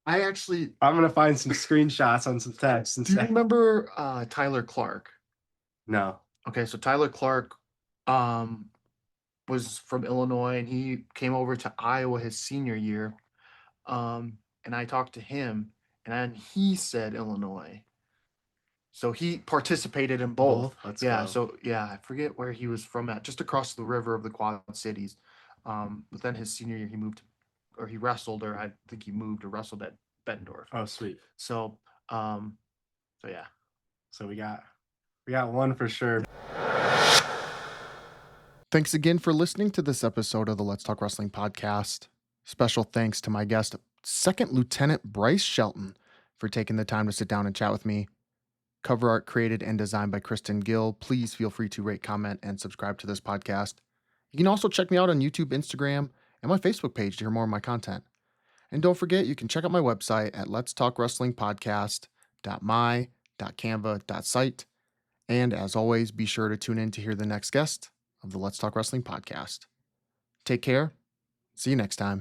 I actually
I'm gonna find some screenshots on some texts and
do you
say
remember Tyler Clark?
no.
Okay, so Tyler Clark um was from Illinois and he came over to Iowa his senior year. And I talked to him and he said Illinois. So he participated in both.
Both. Let's
Yeah,
go.
so yeah, I forget where he was from at, just across the river of the Quad Cities. But then his senior year he moved or he wrestled or I think he moved or wrestled at Bettendorf.
Oh, sweet.
So um so yeah.
So we got one for sure.
Thanks again for listening to this episode of the Let's Talk Wrestling podcast. Special thanks to my guest, 2Lt Bryce Shelton, for taking the time to sit down and chat with me. Cover art created and designed by Kristen Gill. Please feel free to rate, comment, and subscribe to this podcast. You can also check me out on YouTube, Instagram, and my Facebook page to hear more of my content. And don't forget, you can check out my website at letstalkwrestlingpodcast.my.canva.site. And as always, be sure to tune in to hear the next guest of the Let's Talk Wrestling podcast. Take care. See you next time.